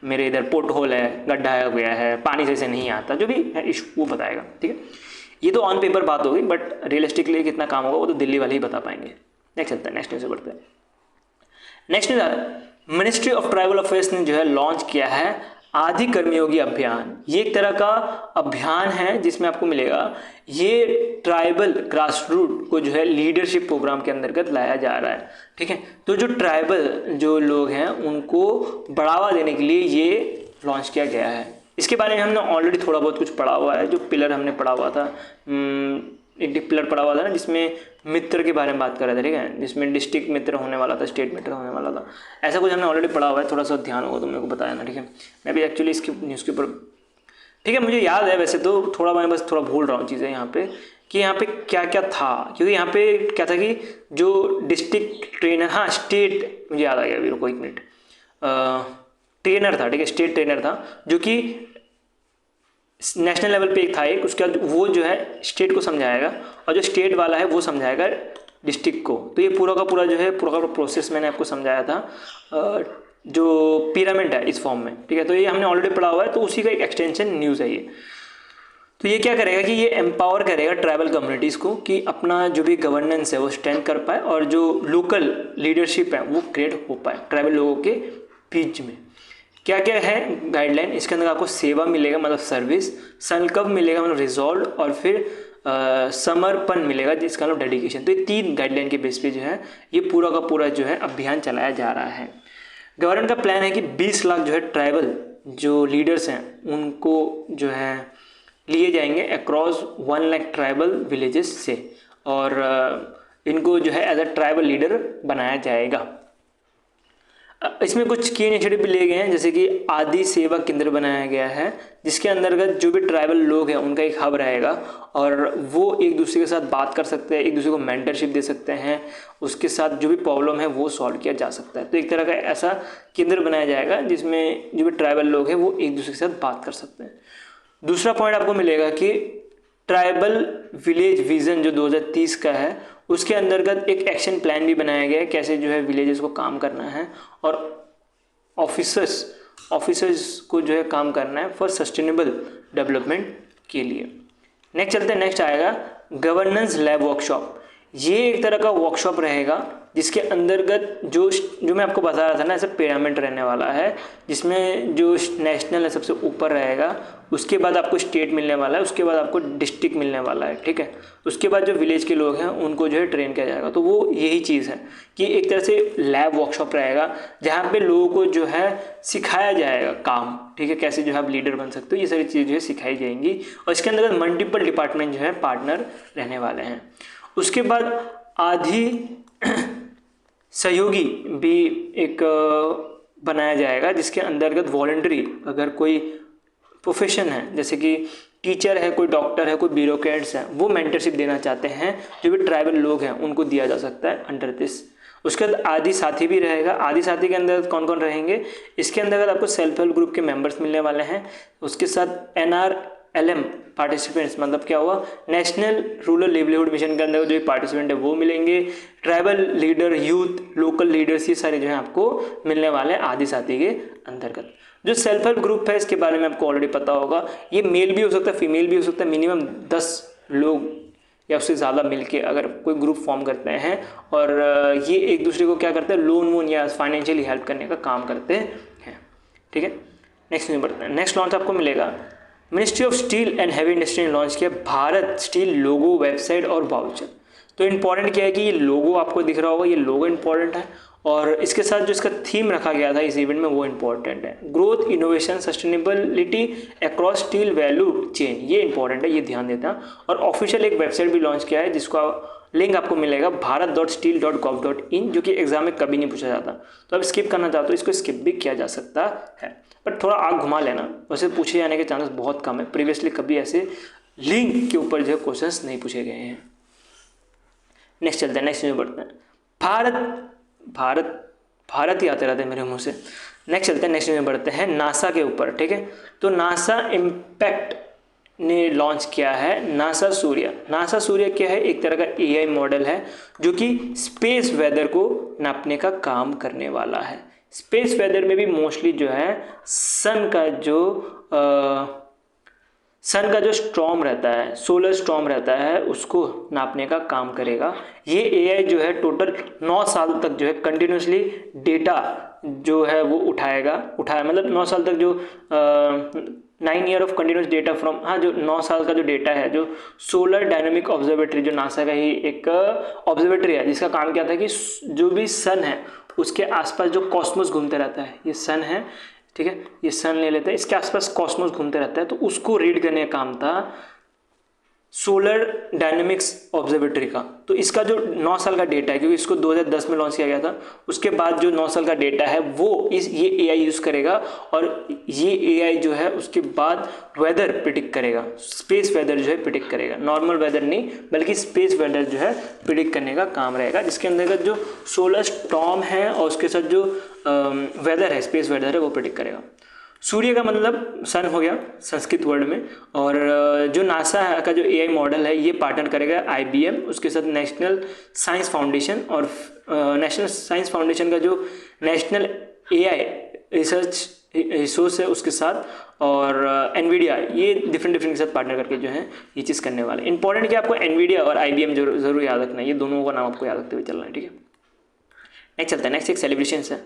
मेरे इधर पोर्ट होल है, गड्ढा आ गया है, पानी सही से नहीं आता, जो भी है इशू वो बताएगा। ठीक है, ये तो ऑन पेपर बात होगी, बट रियलिस्टिकली कितना काम होगा वो तो दिल्ली वाले ही बता पाएंगे। नेक्स्ट चलता है, नेक्स्ट न्यूज़ से बढ़ते हैं। Next news, ministry of tribal affairs ने जो है लॉन्च किया है आदि कर्मयोगी अभियान। ये एक तरह का अभियान है जिसमें आपको मिलेगा, ये ट्राइबल ग्रास रूट को जो है लीडरशिप प्रोग्राम के अंतर्गत लाया जा रहा है। ठीक है, तो जो ट्राइबल जो लोग हैं उनको बढ़ावा देने के लिए ये लॉन्च किया गया है। इसके बारे में हमने ऑलरेडी थोड़ा बहुत कुछ पढ़ा हुआ है, जो पिलर हमने पढ़ा हुआ था, एक पिलर पढ़ा हुआ था ना जिसमें मित्र के बारे में बात कर रहे थे। ठीक है, जिसमें डिस्ट्रिक्ट मित्र होने वाला था, स्टेट मित्र होने वाला था, ऐसा कुछ हमने ऑलरेडी पढ़ा हुआ है, थोड़ा सा ध्यान होगा तो मेरे को बताया ना। ठीक है, मैं भी एक्चुअली इसके न्यूज़ के ऊपर, ठीक है मुझे याद है वैसे तो, थोड़ा मैं बस थोड़ा भूल रहा हूँ चीज़ें यहाँ पे कि यहाँ पे क्या क्या था, क्योंकि यहाँ पे क्या था कि जो डिस्ट्रिक्ट ट्रेनर, हाँ स्टेट, मुझे याद आ गया अभी, रुको एक मिनट, ट्रेनर था। ठीक है, स्टेट ट्रेनर था जो कि नेशनल लेवल पे एक था एक, उसके बाद वो जो है स्टेट को समझाएगा और जो स्टेट वाला है वो समझाएगा डिस्ट्रिक्ट को। तो ये पूरा का पूरा जो है पूरा का प्रोसेस मैंने आपको समझाया था, जो पिरामिड है इस फॉर्म में। ठीक है, तो ये हमने ऑलरेडी पढ़ा हुआ है, तो उसी का एक एक्सटेंशन न्यूज़ है ये। तो ये क्या करेगा कि ये एम्पावर करेगा ट्राइबल कम्युनिटीज़ को कि अपना जो भी गवर्नेंस है वो स्ट्रेंथ कर पाए और जो लोकल लीडरशिप है वो क्रिएट हो पाए ट्राइबल लोगों के बीच में। क्या क्या है गाइडलाइन, इसके अंदर आपको सेवा मिलेगा मतलब सर्विस, संकल्प मिलेगा मतलब रिजॉल्व, और फिर समर्पण मिलेगा जिसका मतलब डेडिकेशन। तो ये 3 गाइडलाइन के बेस पे जो है ये पूरा का पूरा जो है अभियान चलाया जा रहा है। गवर्नमेंट का प्लान है कि 20 लाख जो है ट्राइबल जो लीडर्स हैं उनको जो है लिए जाएंगे अक्रॉस 1 लाख ट्राइबल विलेजेस से, और इनको जो है एज अ ट्राइबल लीडर बनाया जाएगा। इसमें कुछ की इनिशिएटिव भी लिए गए हैं, जैसे कि आदि सेवा केंद्र बनाया गया है जिसके अंतर्गत जो भी ट्राइबल लोग हैं उनका एक हब रहेगा और वो एक दूसरे के साथ बात कर सकते हैं, एक दूसरे को मेंटरशिप दे सकते हैं, उसके साथ जो भी प्रॉब्लम है वो सॉल्व किया जा सकता है। तो एक तरह का ऐसा केंद्र बनाया जाएगा जिसमें जो भी ट्राइबल लोग हैं वो एक दूसरे के साथ बात कर सकते हैं। दूसरा पॉइंट आपको मिलेगा कि ट्राइबल विलेज विजन जो 2030 का है उसके अंतर्गत एक एक्शन प्लान भी बनाया गया है, कैसे जो है विलेजेस को काम करना है और ऑफिसर्स को जो है काम करना है फॉर सस्टेनेबल डेवलपमेंट के लिए। नेक्स्ट चलते हैं, नेक्स्ट आएगा गवर्नेंस लैब वर्कशॉप। ये एक तरह का वर्कशॉप रहेगा जिसके अंतर्गत जो मैं आपको बता रहा था ना, ऐसा पिरामिड रहने वाला है, जिसमें जो नेशनल है सबसे ऊपर रहेगा, उसके बाद आपको स्टेट मिलने वाला है, उसके बाद आपको डिस्ट्रिक्ट मिलने वाला है, ठीक है। उसके बाद जो विलेज के लोग हैं उनको जो है ट्रेन किया जाएगा। तो वो यही चीज़ है कि एक तरह से लैब वर्कशॉप रहेगा जहाँ पे लोगों को जो है सिखाया जाएगा काम, ठीक है, कैसे जो है आप लीडर बन सकते हो, ये सारी चीज़ें जो है सिखाई जाएंगी। और इसके अंदर मल्टीपल डिपार्टमेंट जो है पार्टनर रहने वाले हैं। उसके बाद आधी सहयोगी भी एक बनाया जाएगा, जिसके अंतर्गत वॉलंटरी, अगर कोई प्रोफेशन है जैसे कि टीचर है, कोई डॉक्टर है, कोई ब्यूरोक्रेट्स हैं, वो मेंटरशिप देना चाहते हैं, जो भी ट्राइबल लोग हैं उनको दिया जा सकता है अंडर दिस। उसके बाद आदि साथी भी रहेगा। आदि साथी के अंदर कौन कौन रहेंगे, इसके अंदर आपको सेल्फ हेल्प ग्रुप के मेंबर्स मिलने वाले हैं। उसके साथ NRLM पार्टिसिपेंट्स, मतलब क्या हुआ, नेशनल रूरल लिवलीहुड मिशन के अंदर जो पार्टिसिपेंट है वो मिलेंगे। Tribal leader, youth, local leaders, ये सारे जो है आपको मिलने वाले हैं आदि साथी के अंतर्गत। जो सेल्फ हेल्प ग्रुप है इसके बारे में आपको ऑलरेडी पता होगा, ये मेल भी हो सकता है, फीमेल भी हो सकता है। मिनिमम 10 लोग या उससे ज़्यादा मिलके अगर कोई ग्रुप फॉर्म करते हैं और ये एक दूसरे को क्या करते हैं, लोन वोन या फाइनेंशियली हेल्प करने का काम करते हैं, ठीक है। नेक्स्ट में बढ़ते हैं। नेक्स्ट लॉन्च आपको मिलेगा, ministry of steel and heavy industry ने लॉन्च किया भारत स्टील लोगो, वेबसाइट और वाउचर। तो इंपॉर्टेंट क्या है कि ये लोगो आपको दिख रहा होगा, ये लोगो इंपॉर्टेंट है, और इसके साथ जो इसका थीम रखा गया था इस इवेंट में वो इंपॉर्टेंट है, growth, innovation, sustainability across steel value chain, ये इंपॉर्टेंट है, ये ध्यान देता है। और ऑफिशियल एक वेबसाइट भी लॉन्च किया है जिसका लिंक आपको मिलेगा bharat.steel.gov.in, जो कि एग्जाम में कभी नहीं पूछा जाता। तो आप स्किप करना चाहते हो इसको स्किप भी किया जा सकता है, पर थोड़ा आग घुमा लेना, वैसे पूछे जाने के चांसेस बहुत कम है। प्रीवियसली कभी ऐसे लिंक के ऊपर जो है क्वेश्चंस नहीं पूछे गए हैं। नेक्स्ट चलते हैं, नेक्स्ट में बढ़ते हैं। भारत ही आते रहते हैं मेरे मुंह से। नेक्स्ट चलते हैं, नेक्स्ट में बढ़ते हैं नासा के ऊपर, ठीक है। तो नासा इम्पैक्ट ने लॉन्च किया है नासा सूर्य। नासा सूर्य क्या है, एक तरह का AI मॉडल है जो कि स्पेस वेदर को नापने का काम करने वाला है। स्पेस वेदर में भी मोस्टली जो है सन का जो स्टॉर्म रहता है, सोलर स्टॉर्म रहता है, उसको नापने का काम करेगा। ये AI जो है टोटल 9 साल तक जो है कंटिन्यूसली डेटा जो है वो उठाया मतलब 9 साल तक जो 9 year of continuous data from, जो 9 साल का जो डेटा है, जो सोलर डायनेमिक ऑब्जर्वेटरी, जो नासा का ही एक ऑब्जर्वेटरी है, जिसका काम क्या था कि जो भी सन है उसके आसपास जो कॉस्मोस घूमते रहता है, ये सन है, ठीक है, ये सन ले लेते हैं, इसके आसपास कॉस्मोस घूमते रहता है, तो उसको रीड करने का काम था सोलर डायनेमिक्स ऑब्जर्वेटरी का। तो इसका जो 9 साल का डेटा है, क्योंकि इसको 2010 में लॉन्च किया गया था, उसके बाद जो 9 साल का डेटा है वो ये AI यूज़ करेगा, और ये AI जो है उसके बाद वेदर प्रिडिक्ट करेगा, स्पेस वेदर जो है प्रिडिक्ट करेगा, नॉर्मल वेदर नहीं बल्कि स्पेस वेदर जो है प्रिडिक्ट करने का काम रहेगा, जिसके अंतर्गत जो सोलर स्टॉर्म है और उसके साथ जो वेदर है, स्पेस वेदर है, वो प्रिडिक्ट करेगा। सूर्य का मतलब सन हो गया संस्कृत वर्ड में, और जो नासा का जो AI मॉडल है ये पार्टनर करेगा IBM, उसके साथ नेशनल साइंस फाउंडेशन, और नेशनल साइंस फाउंडेशन का जो नेशनल AI रिसर्च रिसोर्स है उसके साथ, और NVIDIA, ये डिफरेंट के साथ पार्टनर करके जो है ये चीज़ करने वाले। इंपॉर्टेंट कि आपको NVIDIA और IBM जरूर याद रखना है, ये दोनों का नाम आपको याद रखते हुए चलना है, ठीक है। नेक्स्ट चलता है, नेक्स्ट एक सेलिब्रेशन है,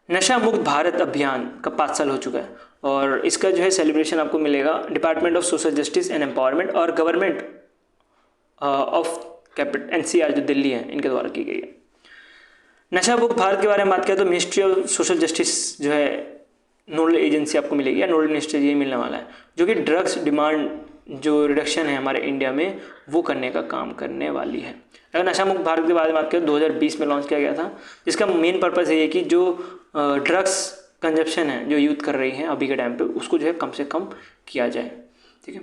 नशा मुक्त भारत अभियान का 5 साल हो चुका है, और इसका जो है सेलिब्रेशन आपको मिलेगा department of social justice and empowerment और गवर्नमेंट ऑफ NCR जो दिल्ली है, इनके द्वारा की गई है। नशा मुक्त भारत के बारे में बात करें तो मिनिस्ट्री ऑफ सोशल जस्टिस जो है नोडल एजेंसी आपको मिलेगी, या नोडल मिनिस्ट्री ये मिलने वाला है, जो कि ड्रग्स डिमांड जो रिडक्शन है हमारे इंडिया में वो करने का काम करने वाली है। अगर नशा मुक्त भारत के बारे में बात करें 2020 में लॉन्च किया गया था, जिसका मेन पर्पज़ ये है कि जो ड्रग्स कंजप्शन है जो यूथ कर रही है अभी के टाइम पे, उसको जो है कम से कम किया जाए, ठीक है।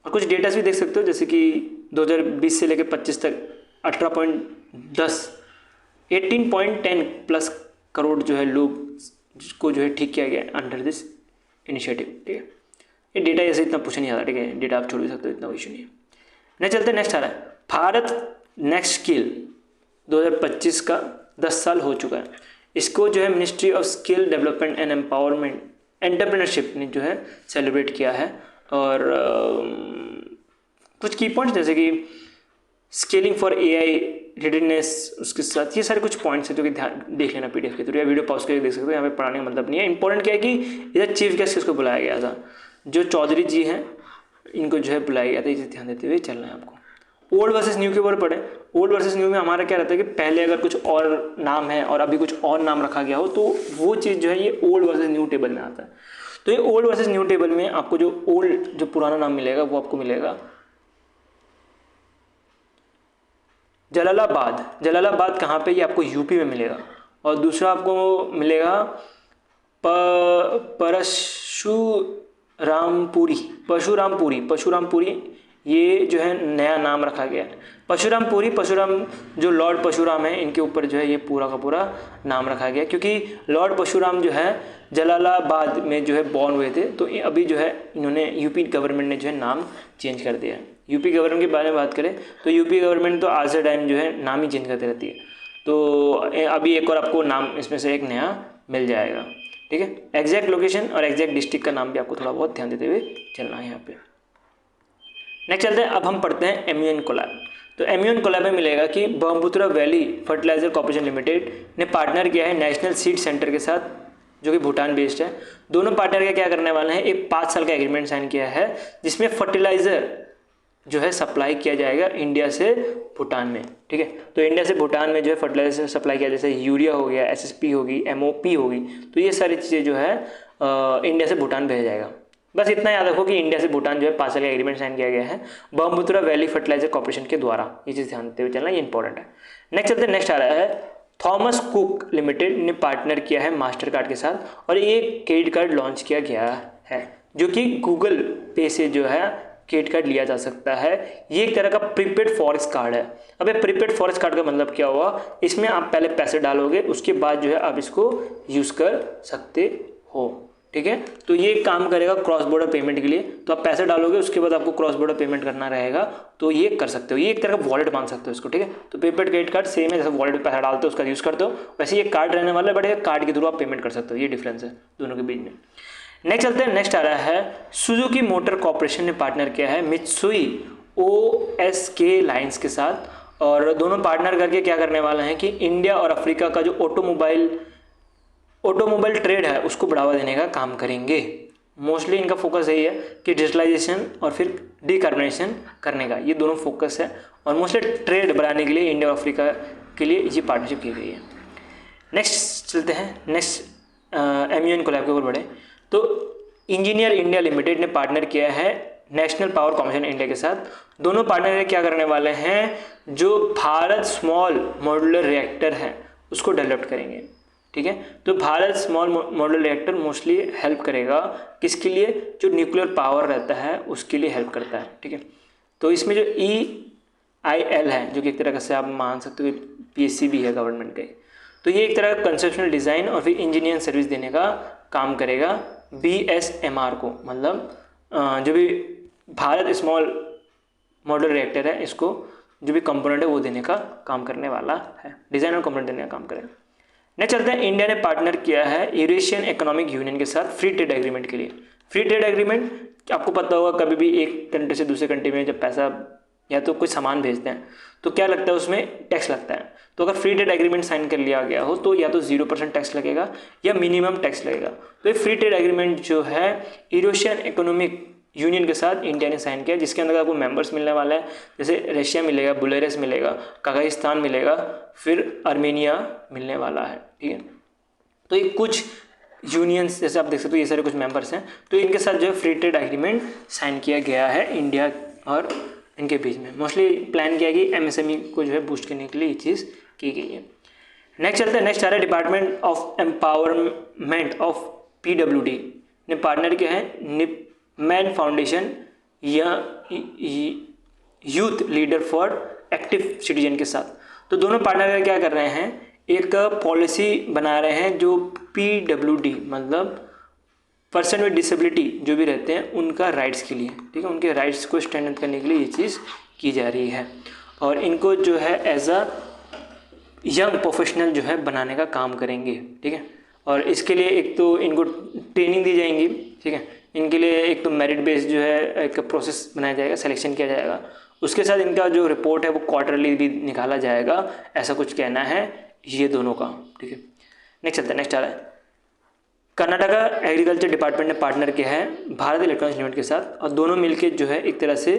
और कुछ डेटास भी देख सकते हो, जैसे कि 2020 से लेकर 25 तक 18.10 प्लस करोड़ जो है लोग को जो है ठीक किया गया अंडर दिस इनिशिएटिव, ठीक है। ये डेटा ऐसे इतना पूछा नहीं आता, ठीक है, डेटा आप छोड़ भी सकते हो, इतना इशू नहीं है। नहीं चलते, नेक्स्ट आ रहा है भारत नेक्स्ट स्किल 2025 का 10 साल हो चुका है। इसको जो है ministry of skill development and empowerment entrepreneurship ने जो है सेलिब्रेट किया है, और कुछ की पॉइंट्स जैसे कि स्केलिंग फॉर AI रिडनेस उसके साथ ये सारे कुछ पॉइंट्स हैं जो कि ध्यान देख लेना पीडीएफ के थ्रू या वीडियो पॉज करके देख सकते हो। यहाँ पे पढ़ाने का मतलब नहीं है। इंपॉर्टेंट क्या है कि इधर चीफ गेस्ट किसको बुलाया गया था, जो चौधरी जी हैं इनको जो है बुलाया गया था। इसे ध्यान देते हुए चलना है आपको। ओल्ड वर्सेस न्यू के ऊपर पढ़े। ओल्ड वर्सेस न्यू में हमारा क्या रहता है कि पहले अगर कुछ और नाम है और अभी कुछ और नाम रखा गया हो तो वो चीज़ जो है ये ओल्ड वर्सेस न्यू टेबल में आता है। तो ये ओल्ड वर्सेस न्यू टेबल में आपको जो ओल्ड जो पुराना नाम मिलेगा वो आपको मिलेगा जलालाबाद। जलालाबाद कहाँ पे, ये आपको यूपी में मिलेगा। और दूसरा आपको मिलेगा परशुरामपुरी ये जो है नया नाम रखा गया है। परशुराम जो लॉर्ड परशुराम है इनके ऊपर जो है ये पूरा का पूरा नाम रखा गया, क्योंकि लॉर्ड परशुराम जो है जलालाबाद में जो है बॉर्न हुए थे। तो अभी जो है इन्होंने यूपी गवर्नमेंट ने जो है नाम चेंज कर दिया है। यूपी गवर्नमेंट के बारे में बात करें तो यूपी गवर्नमेंट तो आज के टाइम जो है नाम ही चेंज करती रहती है। तो अभी एक और आपको नाम इसमें से एक नया मिल जाएगा, ठीक है। एग्जैक्ट लोकेशन और एग्जैक्ट डिस्ट्रिक्ट का नाम भी आपको थोड़ा बहुत ध्यान देते हुए चलना है यहाँ पे। नेक्स्ट चलते हैं, अब हम पढ़ते हैं एमयूएन कोलैब। तो एमयूएन कोलैब में मिलेगा कि Brahmaputra valley fertiliser corporation limited ने पार्टनर किया है नेशनल सीड सेंटर के साथ, जो कि भूटान बेस्ड है। दोनों पार्टनर का क्या करने वाले हैं, एक 5 साल का एग्रीमेंट साइन किया है जिसमें फर्टिलाइजर जो है सप्लाई किया जाएगा इंडिया से भूटान में, ठीक है। तो इंडिया से भूटान में जो है फर्टिलाइजर सप्लाई किया, जैसे यूरिया हो गया, एसएसपी होगी, एमओपी होगी, तो ये सारी चीज़ें जो है इंडिया से भूटान भेजा जाएगा। बस इतना याद रखो कि इंडिया से भूटान जो है 5 साल का एग्रीमेंट साइन किया गया है ब्रह्मपुत्र वैली फर्टिलाइजर कॉर्पोरेशन के द्वारा। ये चीज़ ध्यान देते हुए चलना, ये इंपॉर्टेंट है। नेक्स्ट चलते, नेक्स्ट आ रहा है थॉमस कुक लिमिटेड ने पार्टनर किया है मास्टर कार्ड के साथ और ये क्रेडिट कार्ड लॉन्च किया गया है, जो कि गूगल पे से जो है क्रेडिट कार्ड लिया जा सकता है। ये एक तरह का प्रीपेड फॉरेक्स कार्ड है। अब ये प्रीपेड फॉरेक्स कार्ड का मतलब क्या हुआ, इसमें आप पहले पैसे डालोगे, उसके बाद जो है आप इसको यूज़ कर सकते हो, ठीक है। तो ये काम करेगा क्रॉस बॉर्डर पेमेंट के लिए। तो आप पैसे डालोगे, उसके बाद आपको क्रॉस बॉर्डर पेमेंट करना रहेगा, तो ये कर सकते हो। ये एक तरह का वॉलेट मान सकते हो इसको, ठीक है। तो प्रीपेड क्रेडिट कार्ड सेम है, जैसे वॉलेट में पैसा डालते हो उसका यूज़ करते हो, वैसे ये कार्ड रहने वाला है, बट ये कार्ड के थ्रू आप पेमेंट कर सकते हो। ये डिफरेंस है दोनों के बीच में। नेक्स्ट चलते हैं, नेक्स्ट आ रहा है सुजुकी मोटर कॉर्पोरेशन ने पार्टनर किया है मित्सुई ओएसके लाइन्स के साथ। और दोनों पार्टनर करके क्या करने वाले हैं कि इंडिया और अफ्रीका का जो ऑटोमोबाइल ट्रेड है उसको बढ़ावा देने का काम करेंगे। मोस्टली इनका फोकस यही है कि डिजिटलाइजेशन और फिर डिकार्बोनाइजेशन करने का, ये दोनों फोकस है। और मोस्टली ट्रेड बढ़ाने के लिए इंडिया और अफ्रीका के लिए ये पार्टनरशिप की गई है। नेक्स्ट चलते हैं, नेक्स्ट एमयूएन कोलैब के ऊपर बढ़े। तो इंजीनियर इंडिया लिमिटेड ने पार्टनर किया है नेशनल पावर कॉर्पोरेशन इंडिया के साथ। दोनों पार्टनर क्या करने वाले हैं, जो भारत स्मॉल मॉड्यूलर रिएक्टर है उसको डेवलप करेंगे, ठीक है। तो Bharat small modular reactor mostly help करेगा किसके लिए, जो न्यूक्लियर पावर रहता है उसके लिए हेल्प करता है, ठीक है। तो इसमें जो EIL है, जो कि एक तरह से आप मान सकते हो PSC भी है गवर्नमेंट का, तो ये एक तरह का कंसेप्शनल डिज़ाइन और फिर इंजीनियरिंग सर्विस देने का काम करेगा BSMR को। मतलब जो भी भारत स्मॉल मॉड्यूलर रिएक्टर है इसको जो भी कंपोनेंट है वो देने का काम करने वाला है, डिज़ाइन और कंपोनेंट देने का काम करेगा। नेक्स्ट चलते हैं, इंडिया ने पार्टनर किया है यूरेशियन इकोनॉमिक यूनियन के साथ फ्री ट्रेड एग्रीमेंट के लिए। फ्री ट्रेड एग्रीमेंट आपको पता होगा, कभी भी एक कंट्री से दूसरे कंट्री में जब पैसा या तो कोई सामान भेजते हैं तो क्या लगता है, उसमें टैक्स लगता है। तो अगर फ्री ट्रेड एग्रीमेंट साइन कर लिया गया हो तो या तो 0% टैक्स लगेगा या मिनिमम टैक्स लगेगा। तो ये फ्री ट्रेड एग्रीमेंट जो है यूरेशियन इकोनॉमिक यूनियन के साथ इंडिया ने साइन किया, जिसके अंदर आपको मेंबर्स मिलने वाला है, जैसे रशिया मिलेगा, बुल्गारिया मिलेगा, कजाकिस्तान मिलेगा, फिर आर्मेनिया मिलने वाला है, ठीक है। तो ये कुछ यूनियंस जैसे आप देख सकते हो, ये सारे कुछ मेंबर्स हैं, तो इनके साथ जो है फ्री ट्रेड एग्रीमेंट साइन किया गया है इंडिया और इनके बीच में। मोस्टली प्लान किया कि MSME को जो है बूस्ट करने के लिए ये चीज़ की गई है। नेक्स्ट चलते हैं, नेक्स्ट आ रहा है department of empowerment of PWD ने पार्टनर किया है निपमैन फाउंडेशन या youth leader for active citizen के साथ। तो दोनों पार्टनर क्या कर रहे हैं, एक पॉलिसी बना रहे हैं जो PWD मतलब पर्सन विद डिसेबिलिटी जो भी रहते हैं उनका राइट्स के लिए, ठीक है, उनके राइट्स को स्टैंड करने के लिए ये चीज़ की जा रही है। और इनको जो है एज अ यंग प्रोफेशनल जो है बनाने का काम करेंगे, ठीक है। और इसके लिए एक तो इनको ट्रेनिंग दी जाएंगी, ठीक है। इनके लिए एक तो मेरिट बेस्ड जो है एक प्रोसेस बनाया जाएगा, सिलेक्शन किया जाएगा, उसके साथ इनका जो रिपोर्ट है वो क्वार्टरली भी निकाला जाएगा, ऐसा कुछ कहना है ये दोनों का। ठीक है, नेक्स्ट चलते हैं। नेक्स्ट आ रहा है कर्नाटका एग्रीकल्चर डिपार्टमेंट ने पार्टनर किया है भारत इलेक्ट्रॉनिक्स लिमिटेड के साथ, और दोनों मिलके जो है एक तरह से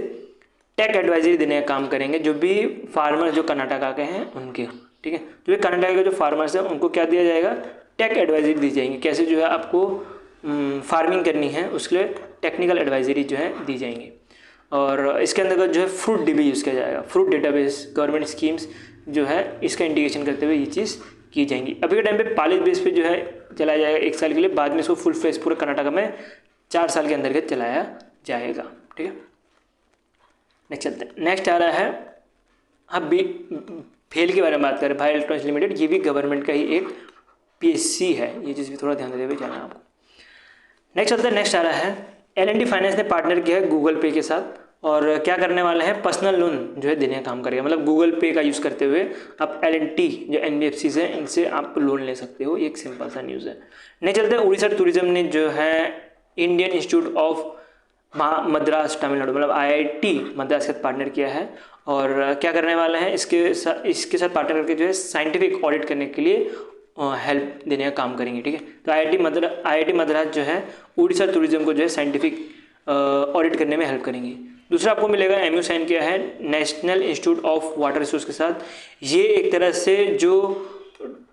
टेक एडवाइजरी देने का काम करेंगे जो भी फार्मर जो कर्नाटका के हैं उनके। ठीक है, जो भी कर्नाटका के जो फार्मर्स हैं उनको क्या दिया जाएगा, टेक एडवाइजरी दी जाएंगी, कैसे जो है आपको फार्मिंग करनी है उसके लिए टेक्निकल एडवाइजरी जो है दी जाएंगी। और इसके अंदर जो है फ्रूट डी भी यूज़ किया जाएगा, फ्रूट डेटाबेस गवर्नमेंट स्कीम्स जो है इसका इंटीग्रेशन करते हुए ये चीज़ की जाएंगी। अभी के टाइम पे पायलट बेस पे जो है चलाया जाएगा 1 साल के लिए, बाद में इसको फुल फेस पूरे कर्नाटका में 4 साल के अंतर्गत चलाया जाएगा। ठीक है, नेक्स्ट चलते हैं। नेक्स्ट आ रहा है अब भी फेल के बारे में बात करें, भारत इलेक्ट्रॉनिक्स लिमिटेड, ये भी गवर्नमेंट का ही एक PSC है, ये चीज़ भी थोड़ा ध्यान देते हुए जाना आपको। नेक्स्ट चलते हैं। नेक्स्ट आ रहा है L&T फाइनेंस ने पार्टनर किया है गूगल पे के साथ, और क्या करने वाले हैं, पर्सनल लोन जो है देने का काम करेगा। मतलब गूगल पे का यूज़ करते हुए आप L&T जो NBFCs हैं इनसे आप लोन ले सकते हो, एक सिंपल सा न्यूज़ है। नहीं चलते हैं, उड़ीसा टूरिज्म ने जो है Indian institute of Madras Tamil Nadu मतलब IIT मद्रास के साथ पार्टनर किया है, और क्या करने वाले हैं इसके साथ पार्टनर करके जो है साइंटिफिक ऑडिट करने के लिए हेल्प देने का काम करेंगे। ठीक है, तो IIT मद्रास जो है उड़ीसा टूरिज्म को जो है साइंटिफिक ऑडिट करने में हेल्प करेंगी। दूसरा आपको मिलेगा MU साइन किया है national institute of water resource के साथ, ये एक तरह से जो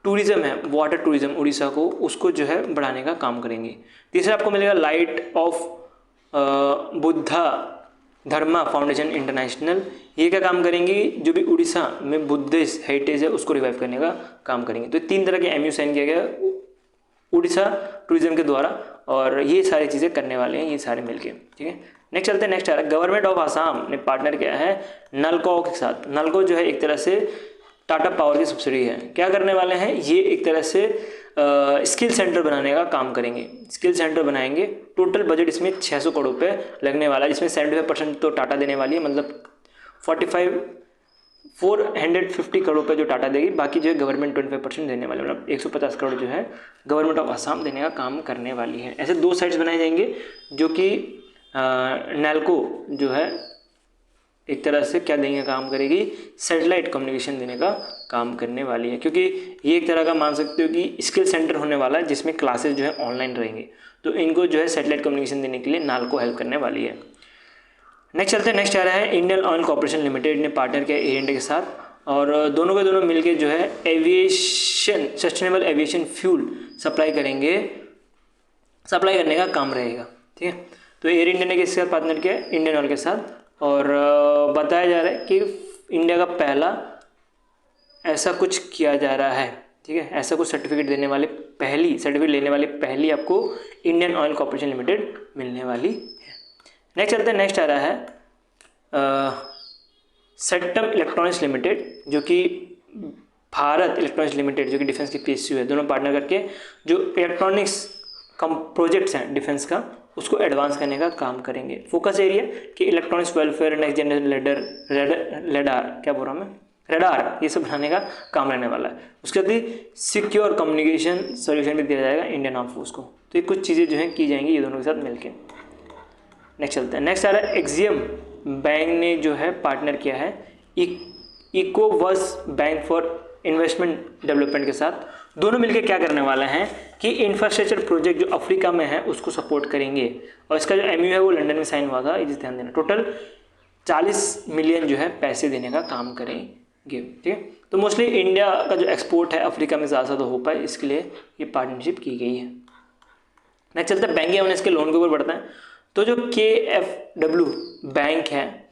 टूरिज्म है वाटर टूरिज्म उड़ीसा को उसको जो है बढ़ाने का काम करेंगे। तीसरा आपको मिलेगा light of Buddha Dharma foundation international, ये क्या काम करेंगी, जो भी उड़ीसा में बुद्धिस्ट हेरिटेज है उसको रिवाइव करने का काम करेंगे। तो 3 तरह के MU साइन किया गया उड़ीसा टूरिज्म के द्वारा, और ये सारी चीज़ें करने वाले हैं ये सारे मिलके। ठीक है, नेक्स्ट चलते हैं। नेक्स्ट आ रहा है गवर्नमेंट ऑफ आसाम ने पार्टनर किया है नलको के साथ। नलको जो है एक तरह से टाटा पावर की सब्सिडी है। क्या करने वाले हैं, ये एक तरह से स्किल सेंटर बनाने का काम करेंगे, स्किल सेंटर बनाएंगे। टोटल बजट इसमें 600 करोड़ रुपये लगने वाला है, जिसमें 75% तो टाटा देने वाली है, मतलब 450 करोड़ रुपये जो टाटा देगी, बाकी जो है गवर्नमेंट 25% देने वाले, मतलब 150 करोड़ जो है गवर्नमेंट ऑफ आसाम देने का काम करने वाली है। ऐसे 2 साइट्स बनाए जाएंगे जो कि नैल्को जो है एक तरह से क्या देंगे काम करेगी, सैटेलाइट कम्युनिकेशन देने का काम करने वाली है, क्योंकि ये एक तरह का मान सकते हो कि स्किल सेंटर होने वाला है जिसमें क्लासेस जो है ऑनलाइन रहेंगे, तो इनको जो है सैटेलाइट कम्युनिकेशन देने के लिए नालको हेल्प करने वाली है। नेक्स्ट चलते हैं। नेक्स्ट आ रहा है इंडियन ऑयल कॉर्पोरेशन लिमिटेड ने पार्टनर किया एयर इंडिया के साथ, और दोनों के दोनों मिलके जो है aviation sustainable aviation fuel supply करने का काम रहेगा। ठीक है, तो एयर इंडिया ने किसके साथ पार्टनर किया है, इंडियन ऑयल के साथ, और बताया जा रहा है कि इंडिया का पहला ऐसा कुछ किया जा रहा है। ठीक है, ऐसा कुछ सर्टिफिकेट लेने वाली पहली आपको इंडियन ऑयल कॉर्पोरेशन लिमिटेड मिलने वाली है। नेक्स्ट चलते हैं। नेक्स्ट आ रहा है सेटम इलेक्ट्रॉनिक्स लिमिटेड, जो कि भारत इलेक्ट्रॉनिक्स लिमिटेड जो कि डिफेंस की PSU है, दोनों पार्टनर करके जो इलेक्ट्रॉनिक्स प्रोजेक्ट्स हैं डिफेंस का उसको एडवांस करने का काम करेंगे। फोकस एरिया कि electronics welfare, next generation radar ये सब बनाने का काम रहने वाला है। उसके बाद सिक्योर कम्युनिकेशन सोल्यूशन भी दिया जाएगा इंडियन आर्म फोर्स को। तो ये कुछ चीज़ें जो हैं की जाएंगी ये दोनों के साथ मिलकर। नेक्स्ट चलते हैं। नेक्स्ट आ रहा है एक्सियम बैंक ने जो है पार्टनर किया है इकोवर्स बैंक फॉर इन्वेस्टमेंट डेवलपमेंट के साथ। दोनों मिलकर क्या करने वाले हैं कि इंफ्रास्ट्रक्चर प्रोजेक्ट जो अफ्रीका में है उसको सपोर्ट करेंगे, और इसका जो MU है वो लंदन में साइन हुआ था, ये ध्यान देना। टोटल 40 मिलियन जो है पैसे देने का काम करेंगे। ठीक है, तो मोस्टली इंडिया का जो एक्सपोर्ट है अफ्रीका में ज़्यादा तो हो पाए, इसके लिए ये पार्टनरशिप की गई है। नेक्स्ट चलते हैं बैंकिंग एवेन्यूज के लोन के ऊपर बढ़ता है। तो जो KFW बैंक है,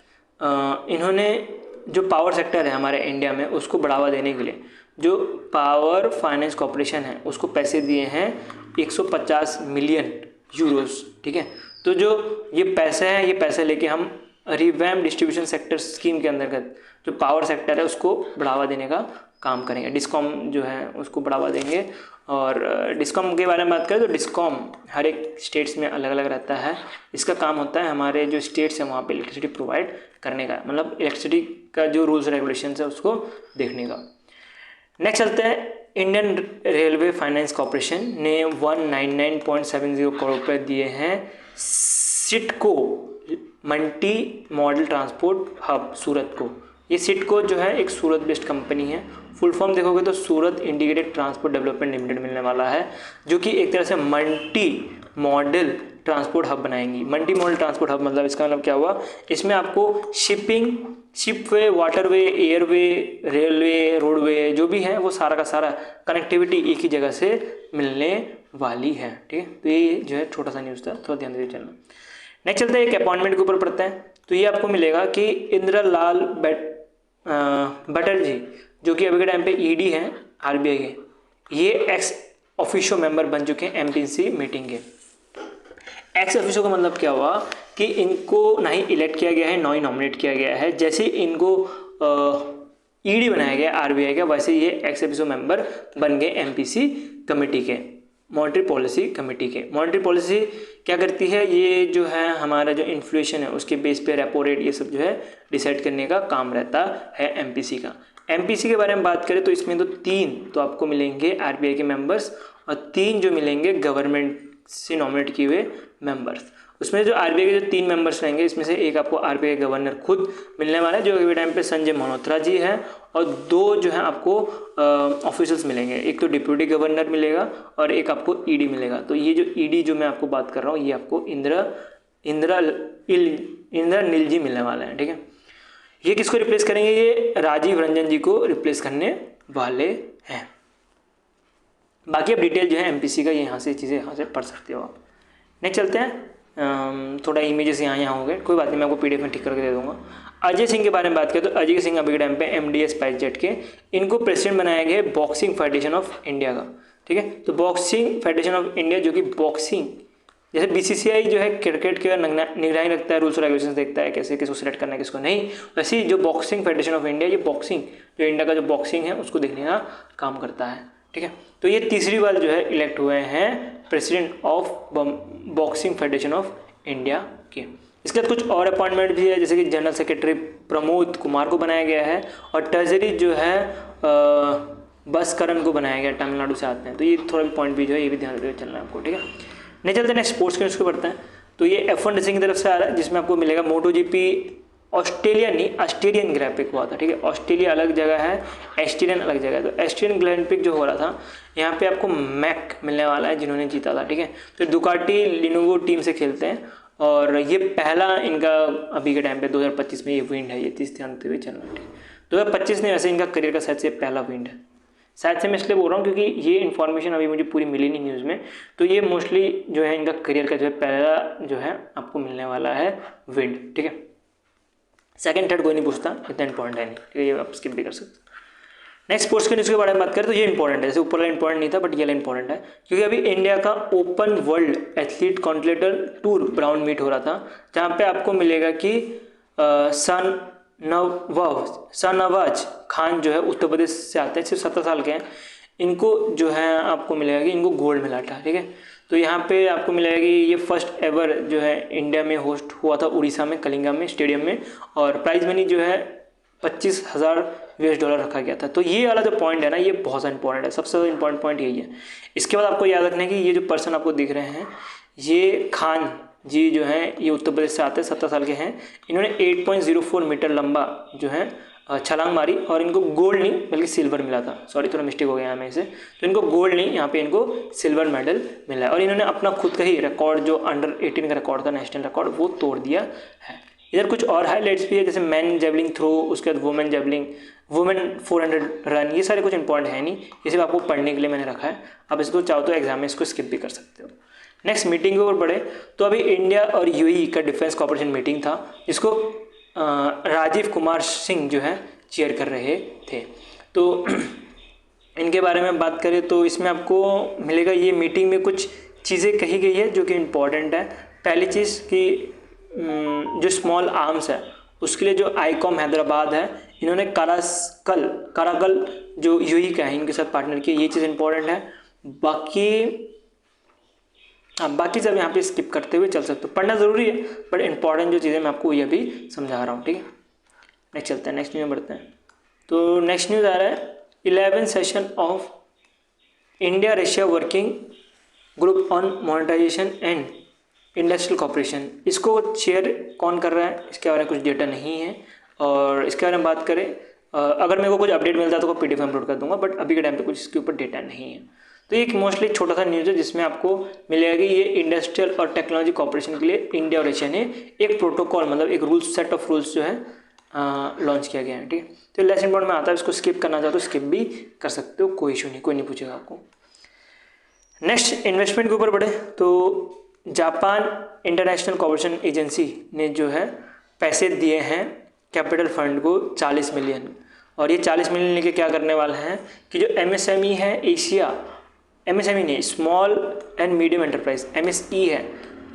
इन्होंने जो पावर सेक्टर है हमारे इंडिया में उसको बढ़ावा देने के लिए जो पावर फाइनेंस कॉर्पोरेशन है उसको पैसे दिए हैं 150 मिलियन यूरोस। ठीक है, तो जो ये पैसे हैं ये पैसे लेके हम रिवैम्प डिस्ट्रीब्यूशन सेक्टर स्कीम के अंतर्गत जो पावर सेक्टर है उसको बढ़ावा देने का काम करेंगे। डिस्कॉम जो है उसको बढ़ावा देंगे, और डिस्कॉम के बारे में बात करें तो डिस्कॉम हर एक स्टेट्स में अलग अलग रहता है। इसका काम होता है हमारे जो स्टेट्स हैं वहाँ पे इलेक्ट्रिसिटी प्रोवाइड करने का, मतलब इलेक्ट्रिसिटी का जो रूल्स रेगुलेशन है उसको देखने का। नेक्स्ट चलते हैं। इंडियन रेलवे फाइनेंस कॉर्पोरेशन ने 199.70 करोड़ रुपये दिए हैं SITCO multi modal transport hub Surat को। ये सिडको जो है एक सूरत बेस्ड कंपनी है। फुल फॉर्म देखोगे तो Surat integrated transport development limited मिलने वाला है, जो कि एक तरह से मल्टी मॉडल ट्रांसपोर्ट हब बनाएंगी। मल्टी मॉडल ट्रांसपोर्ट हब मतलब इसका मतलब क्या हुआ, इसमें आपको shipway, waterway, airway, railway, roadway जो भी है वो सारा का सारा कनेक्टिविटी एक ही जगह से मिलने वाली है। ठीक है, तो ये जो है छोटा सा न्यूज़ था, थोड़ा ध्यान देकर चलना। नेक्स्ट चलते हैं एक अपॉइंटमेंट के ऊपर पढ़ते हैं। तो ये आपको मिलेगा कि इंद्रलाल बैटर्जी जो कि अभी के टाइम पे ईडी हैं आरबीआई के, ये एक्स ऑफिशियो मेंबर बन चुके हैं एमपीसी मीटिंग के। एक्स ऑफिशियो का मतलब क्या हुआ कि इनको ना ही इलेक्ट किया गया है ना ही नॉमिनेट किया गया है। जैसे इनको ईडी बनाया गया आरबीआई का, वैसे ये एक्स ऑफिशियो मेंबर बन गए एमपीसी कमेटी के, मॉनेटरी पॉलिसी कमेटी के। मॉनेटरी पॉलिसी क्या करती है, ये जो है हमारा जो इन्फ्लेशन है उसके बेस पे रेपो रेट ये सब जो है डिसाइड करने का काम रहता है एमपीसी का। एमपीसी के बारे में बात करें तो इसमें तो 3 तो आपको मिलेंगे आरबीआई के मेंबर्स और 3 जो मिलेंगे गवर्नमेंट से नॉमिनेट किए हुए मेंबर्स। उसमें जो आरबीआई के जो 3 मेंबर्स रहेंगे इसमें से एक आपको आरबीआई गवर्नर खुद मिलने वाला है जो अभी टाइम पे संजय मल्होत्रा जी है, और 2 जो है आपको ऑफिसर्स मिलेंगे, एक तो डिप्यूटी गवर्नर मिलेगा और एक आपको ईडी मिलेगा। तो ये जो ईडी जो मैं आपको बात कर रहा हूँ ये आपको इंदिरा नील मिलने वाला है। ठीक है, ये किसको रिप्लेस करेंगे, ये राजीव रंजन जी को रिप्लेस करने वाले हैं। बाकी अब डिटेल जो है एमपीसी का यहाँ से चीज़ें यहाँ से पढ़ सकते हो आप। नेक्स्ट चलते हैं, थोड़ा इमेजेस यहाँ हो गए, कोई बात नहीं, मैं आपको पीडीएफ में ठीक करके दे दूंगा। अजय सिंह के बारे में बात करें तो अजय सिंह अभी के टाइम पे एमडीएस स्पाइसजेट के, इनको प्रेसिडेंट बनाया गया है बॉक्सिंग फेडरेशन ऑफ इंडिया का। ठीक है, तो बॉक्सिंग फेडरेशन ऑफ इंडिया जो कि बॉक्सिंग जैसे बीसीसीआई जो है क्रिकेट के निगरानी रखता है, रूल्स रेगुलेशंस देखता है कैसे किसको सिलेक्ट करना है किसको नहीं, वैसे ही जो बॉक्सिंग फेडरेशन ऑफ इंडिया ये बॉक्सिंग जो इंडिया का जो बॉक्सिंग है उसको देखने का काम करता है। ठीक है, तो ये तीसरी बार जो है इलेक्ट हुए हैं president of boxing federation of India के। इसके बाद कुछ और अपॉइंटमेंट भी है, जैसे कि जनरल सेक्रेटरी प्रमोद कुमार को बनाया गया है और ट्रेजरी जो है बसकरण को बनाया गया, तमिलनाडु से आते हैं। तो ये थोड़ा भी पॉइंट भी जो है ये भी ध्यान रखकर चलना है आपको। ठीक है, नहीं चलते नेक्स्ट स्पोर्ट्स के उसको पढ़ते हैं। तो ये F1 रेसिंग की तरफ से आ रहा है जिसमें आपको मिलेगा मोटो जीपी ऑस्ट्रेलिया नहीं ऑस्ट्रेलियन ग्रैंड प्रिक्स हुआ था। ठीक है, ऑस्ट्रेलिया अलग जगह है, ऑस्ट्रेलियन अलग जगह है। तो ऑस्ट्रेलियन ग्रैंड प्रिक्स जो हो रहा था यहाँ पे आपको मैक मिलने वाला है जिन्होंने जीता था। ठीक है, तो दुकाटी लिनोवो टीम से खेलते हैं और ये पहला इनका अभी के टाइम पे 2025 में ये विंड है, ये 30 ध्यान देते हुए चलना। ठीक है, 2025 में वैसे इनका करियर का शायद से पहला विंड है, शायद से मैं इसलिए बोल रहा हूँ क्योंकि ये इन्फॉर्मेशन अभी मुझे पूरी मिली नहीं न्यूज़ में। तो ये मोस्टली जो है इनका करियर का जो है पहला जो है आपको मिलने वाला है विंड। ठीक है, सेकंड थर्ड कोई नहीं पूछता, इतना इंपॉर्टेंट है नहीं। ठीक है, ये आप स्किप भी कर सकते। नेक्स्ट स्पोर्ट्स के न्यूज़ के बारे में बात करें तो ये इंपॉर्टेंट है, जैसे ऊपर वाला इंपॉर्टेंट नहीं था बट ये वाला इंपॉर्टेंट है क्योंकि अभी इंडिया का open world athlete continental tour bronze meet हो रहा था, जहाँ पे आपको मिलेगा कि शाहनवाज खान जो है उत्तर प्रदेश से आते हैं, सिर्फ 17 साल के हैं। इनको जो है आपको मिलेगा कि इनको गोल्ड मिला था। ठीक है, तो यहाँ पे आपको मिलेगा कि ये फर्स्ट एवर जो है इंडिया में होस्ट हुआ था उड़ीसा में कलिंगा में स्टेडियम में, और प्राइज मनी जो है $25,000 रखा गया था। तो ये वाला जो पॉइंट है ना ये बहुत ज़्यादा इंपॉर्टेंट है, सबसे ज़्यादा इंपॉर्टेंट पॉइंट यही है। इसके बाद आपको याद रखना है कि ये जो पर्सन आपको दिख रहे हैं ये खान जी जो हैं ये उत्तर प्रदेश से आते हैं, 17 साल के हैं। इन्होंने 8.04 मीटर लंबा जो है छलांग मारी और इनको गोल्ड नहीं बल्कि सिल्वर मिला था। सॉरी थोड़ा मिस्टेक हो गया हमें से, तो इनको गोल्ड नहीं यहाँ पे इनको सिल्वर मेडल मिला है। और इन्होंने अपना खुद का ही रिकॉर्ड जो अंडर 18 का रिकॉर्ड था नेशनल रिकॉर्ड वो तोड़ दिया है। इधर कुछ और हाईलाइट्स भी है जैसे मैन जेवलिंग थ्रो, उसके बाद वुमेन जेवलिंग, वुमेन 400 रन, ये सारे कुछ इंपॉर्टेंट है नहीं, ये सिर्फ आपको पढ़ने के लिए मैंने रखा है। आप इसको चाहो तो एग्जाम में इसको स्किप भी कर सकते हो। नेक्स्ट मीटिंग के ऊपर बढ़े तो अभी इंडिया और यूएई का डिफेंस कॉर्पोरेशन मीटिंग था जिसको राजीव कुमार सिंह जो है चेयर कर रहे थे। तो इनके बारे में बात करें तो इसमें आपको मिलेगा ये मीटिंग में कुछ चीज़ें कही गई है जो कि इम्पॉर्टेंट है। पहली चीज़ कि जो स्मॉल आर्म्स है उसके लिए जो आईकॉम हैदराबाद है इन्होंने काराकल जो यूएई का है इनके साथ पार्टनर किया, ये चीज़ इंपॉर्टेंट है। बाकी सब यहाँ पे स्किप करते हुए चल सकते हो, पढ़ना ज़रूरी है बट इंपॉर्टेंट जो चीज़ें मैं आपको ये भी समझा रहा हूँ। ठीक है, नेक्स्ट चलते हैं, नेक्स्ट न्यूज़ में बढ़ते हैं। तो नेक्स्ट न्यूज़ आ रहा है 11th session of India Russia working group on monetisation and industrial corporation, इसको शेयर कौन कर रहा है इसके बारे में कुछ डेटा नहीं है। और इसके बारे में बात करें, अगर मेरे को कुछ अपडेट मिलता है तो मैं PDF अपलोड कर दूंगा, बट अभी के टाइम पे कुछ इसके ऊपर डेटा नहीं है। तो ये एक मोस्टली छोटा सा न्यूज़ है जिसमें आपको मिलेगा कि ये इंडस्ट्रियल और टेक्नोलॉजी कॉर्पोरेशन के लिए इंडिया और एशिया ने एक प्रोटोकॉल, मतलब एक रूल्स, सेट ऑफ रूल्स जो है लॉन्च किया गया है। ठीक है, तो लेसन बोर्ड में आता है, इसको स्किप करना चाहो तो स्किप भी कर सकते हो, कोई इशू नहीं, कोई नहीं पूछेगा आपको। नेक्स्ट इन्वेस्टमेंट के ऊपर बढ़े तो जापान इंटरनेशनल कोऑपरेशन एजेंसी ने जो है पैसे दिए हैं कैपिटल फंड को 40 मिलियन, और ये 40 मिलियन लेके क्या करने वाला है कि जो MSME है एशिया, MSME नहीं, small and medium enterprise, MSE है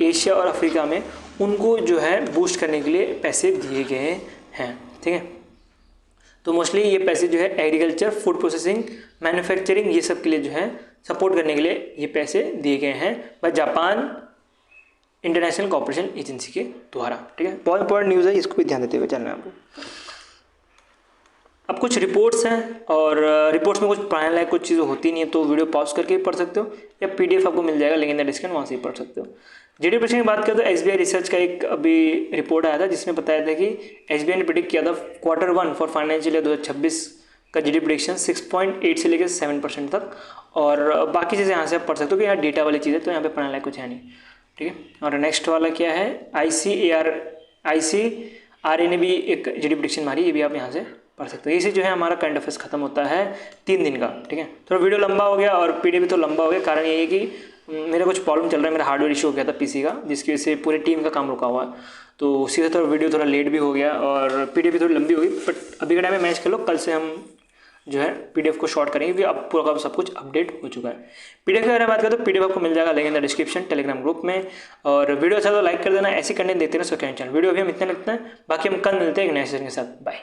एशिया और अफ्रीका में, उनको जो है बूस्ट करने के लिए पैसे दिए गए हैं। ठीक है, तो मोस्टली ये पैसे जो है एग्रीकल्चर, फूड प्रोसेसिंग, मैन्युफैक्चरिंग, ये सब के लिए जो है सपोर्ट करने के लिए ये पैसे दिए गए हैं by Japan international cooperation agency के द्वारा। ठीक है, बहुत इंपॉर्टेंट न्यूज़ है, इसको भी ध्यान देते हुए चलना है आपको। अब कुछ रिपोर्ट्स हैं, और रिपोर्ट्स में कुछ पढ़ने लायक कुछ चीज़ें होती नहीं है, तो वीडियो पॉज करके पढ़ सकते हो, या PDF आपको मिल जाएगा लिंक इन द डिस्क्रिप्शन, वहाँ से ही पढ़ सकते हो। GDP प्रेडिक्शन की बात करें तो SBI रिसर्च का एक अभी रिपोर्ट आया था जिसमें बताया था कि SBI ने प्रिडिक्ट किया था Q1 फॉर फाइनेंशियल ईयर 2026 का GDP प्रेडिक्शन 6.8 से लेकर 7% तक, और बाकी चीज़ें यहाँ से आप पढ़ सकते हो कि यहाँ डेटा वाली चीज़ें, तो यहाँ पे पढ़ने लायक कुछ है नहीं। ठीक है, और नेक्स्ट वाला क्या है, ICRA ने भी एक GDP प्रेडिक्शन मारी, ये भी आप यहाँ से पढ़ सकते हो। इसी जो है हमारा करंट अफेयर्स खत्म होता है 3 दिन का। ठीक है, थोड़ा वीडियो लंबा हो गया और PDF भी तो लंबा हो गया, कारण ये है कि मेरा कुछ प्रॉब्लम चल रहा है, मेरा हार्डवेयर इशू हो गया था PC का, जिसकी वजह से पूरी टीम का काम रुका हुआ है, तो उसी से थोड़ा वीडियो थोड़ा लेट भी हो गया और PDF भी थोड़ी लंबी हो गई। बट अभी के टाइम में मैनेज कर लो, कल से हम जो है PDF को शॉर्ट करेंगे, क्योंकि अब पूरा सब कुछ अपडेट हो चुका है। PDF के बारे में बात करें तो PDF आपको मिल जाएगा link in the description Telegram group में, और वीडियो अच्छा तो लाइक कर देना, ऐसे करने देते ना सेकंड चैनल। वीडियो अभी हम इतने लगते हैं, बाकी हम कल मिलते हैं एक नए सेशन के साथ। बाय।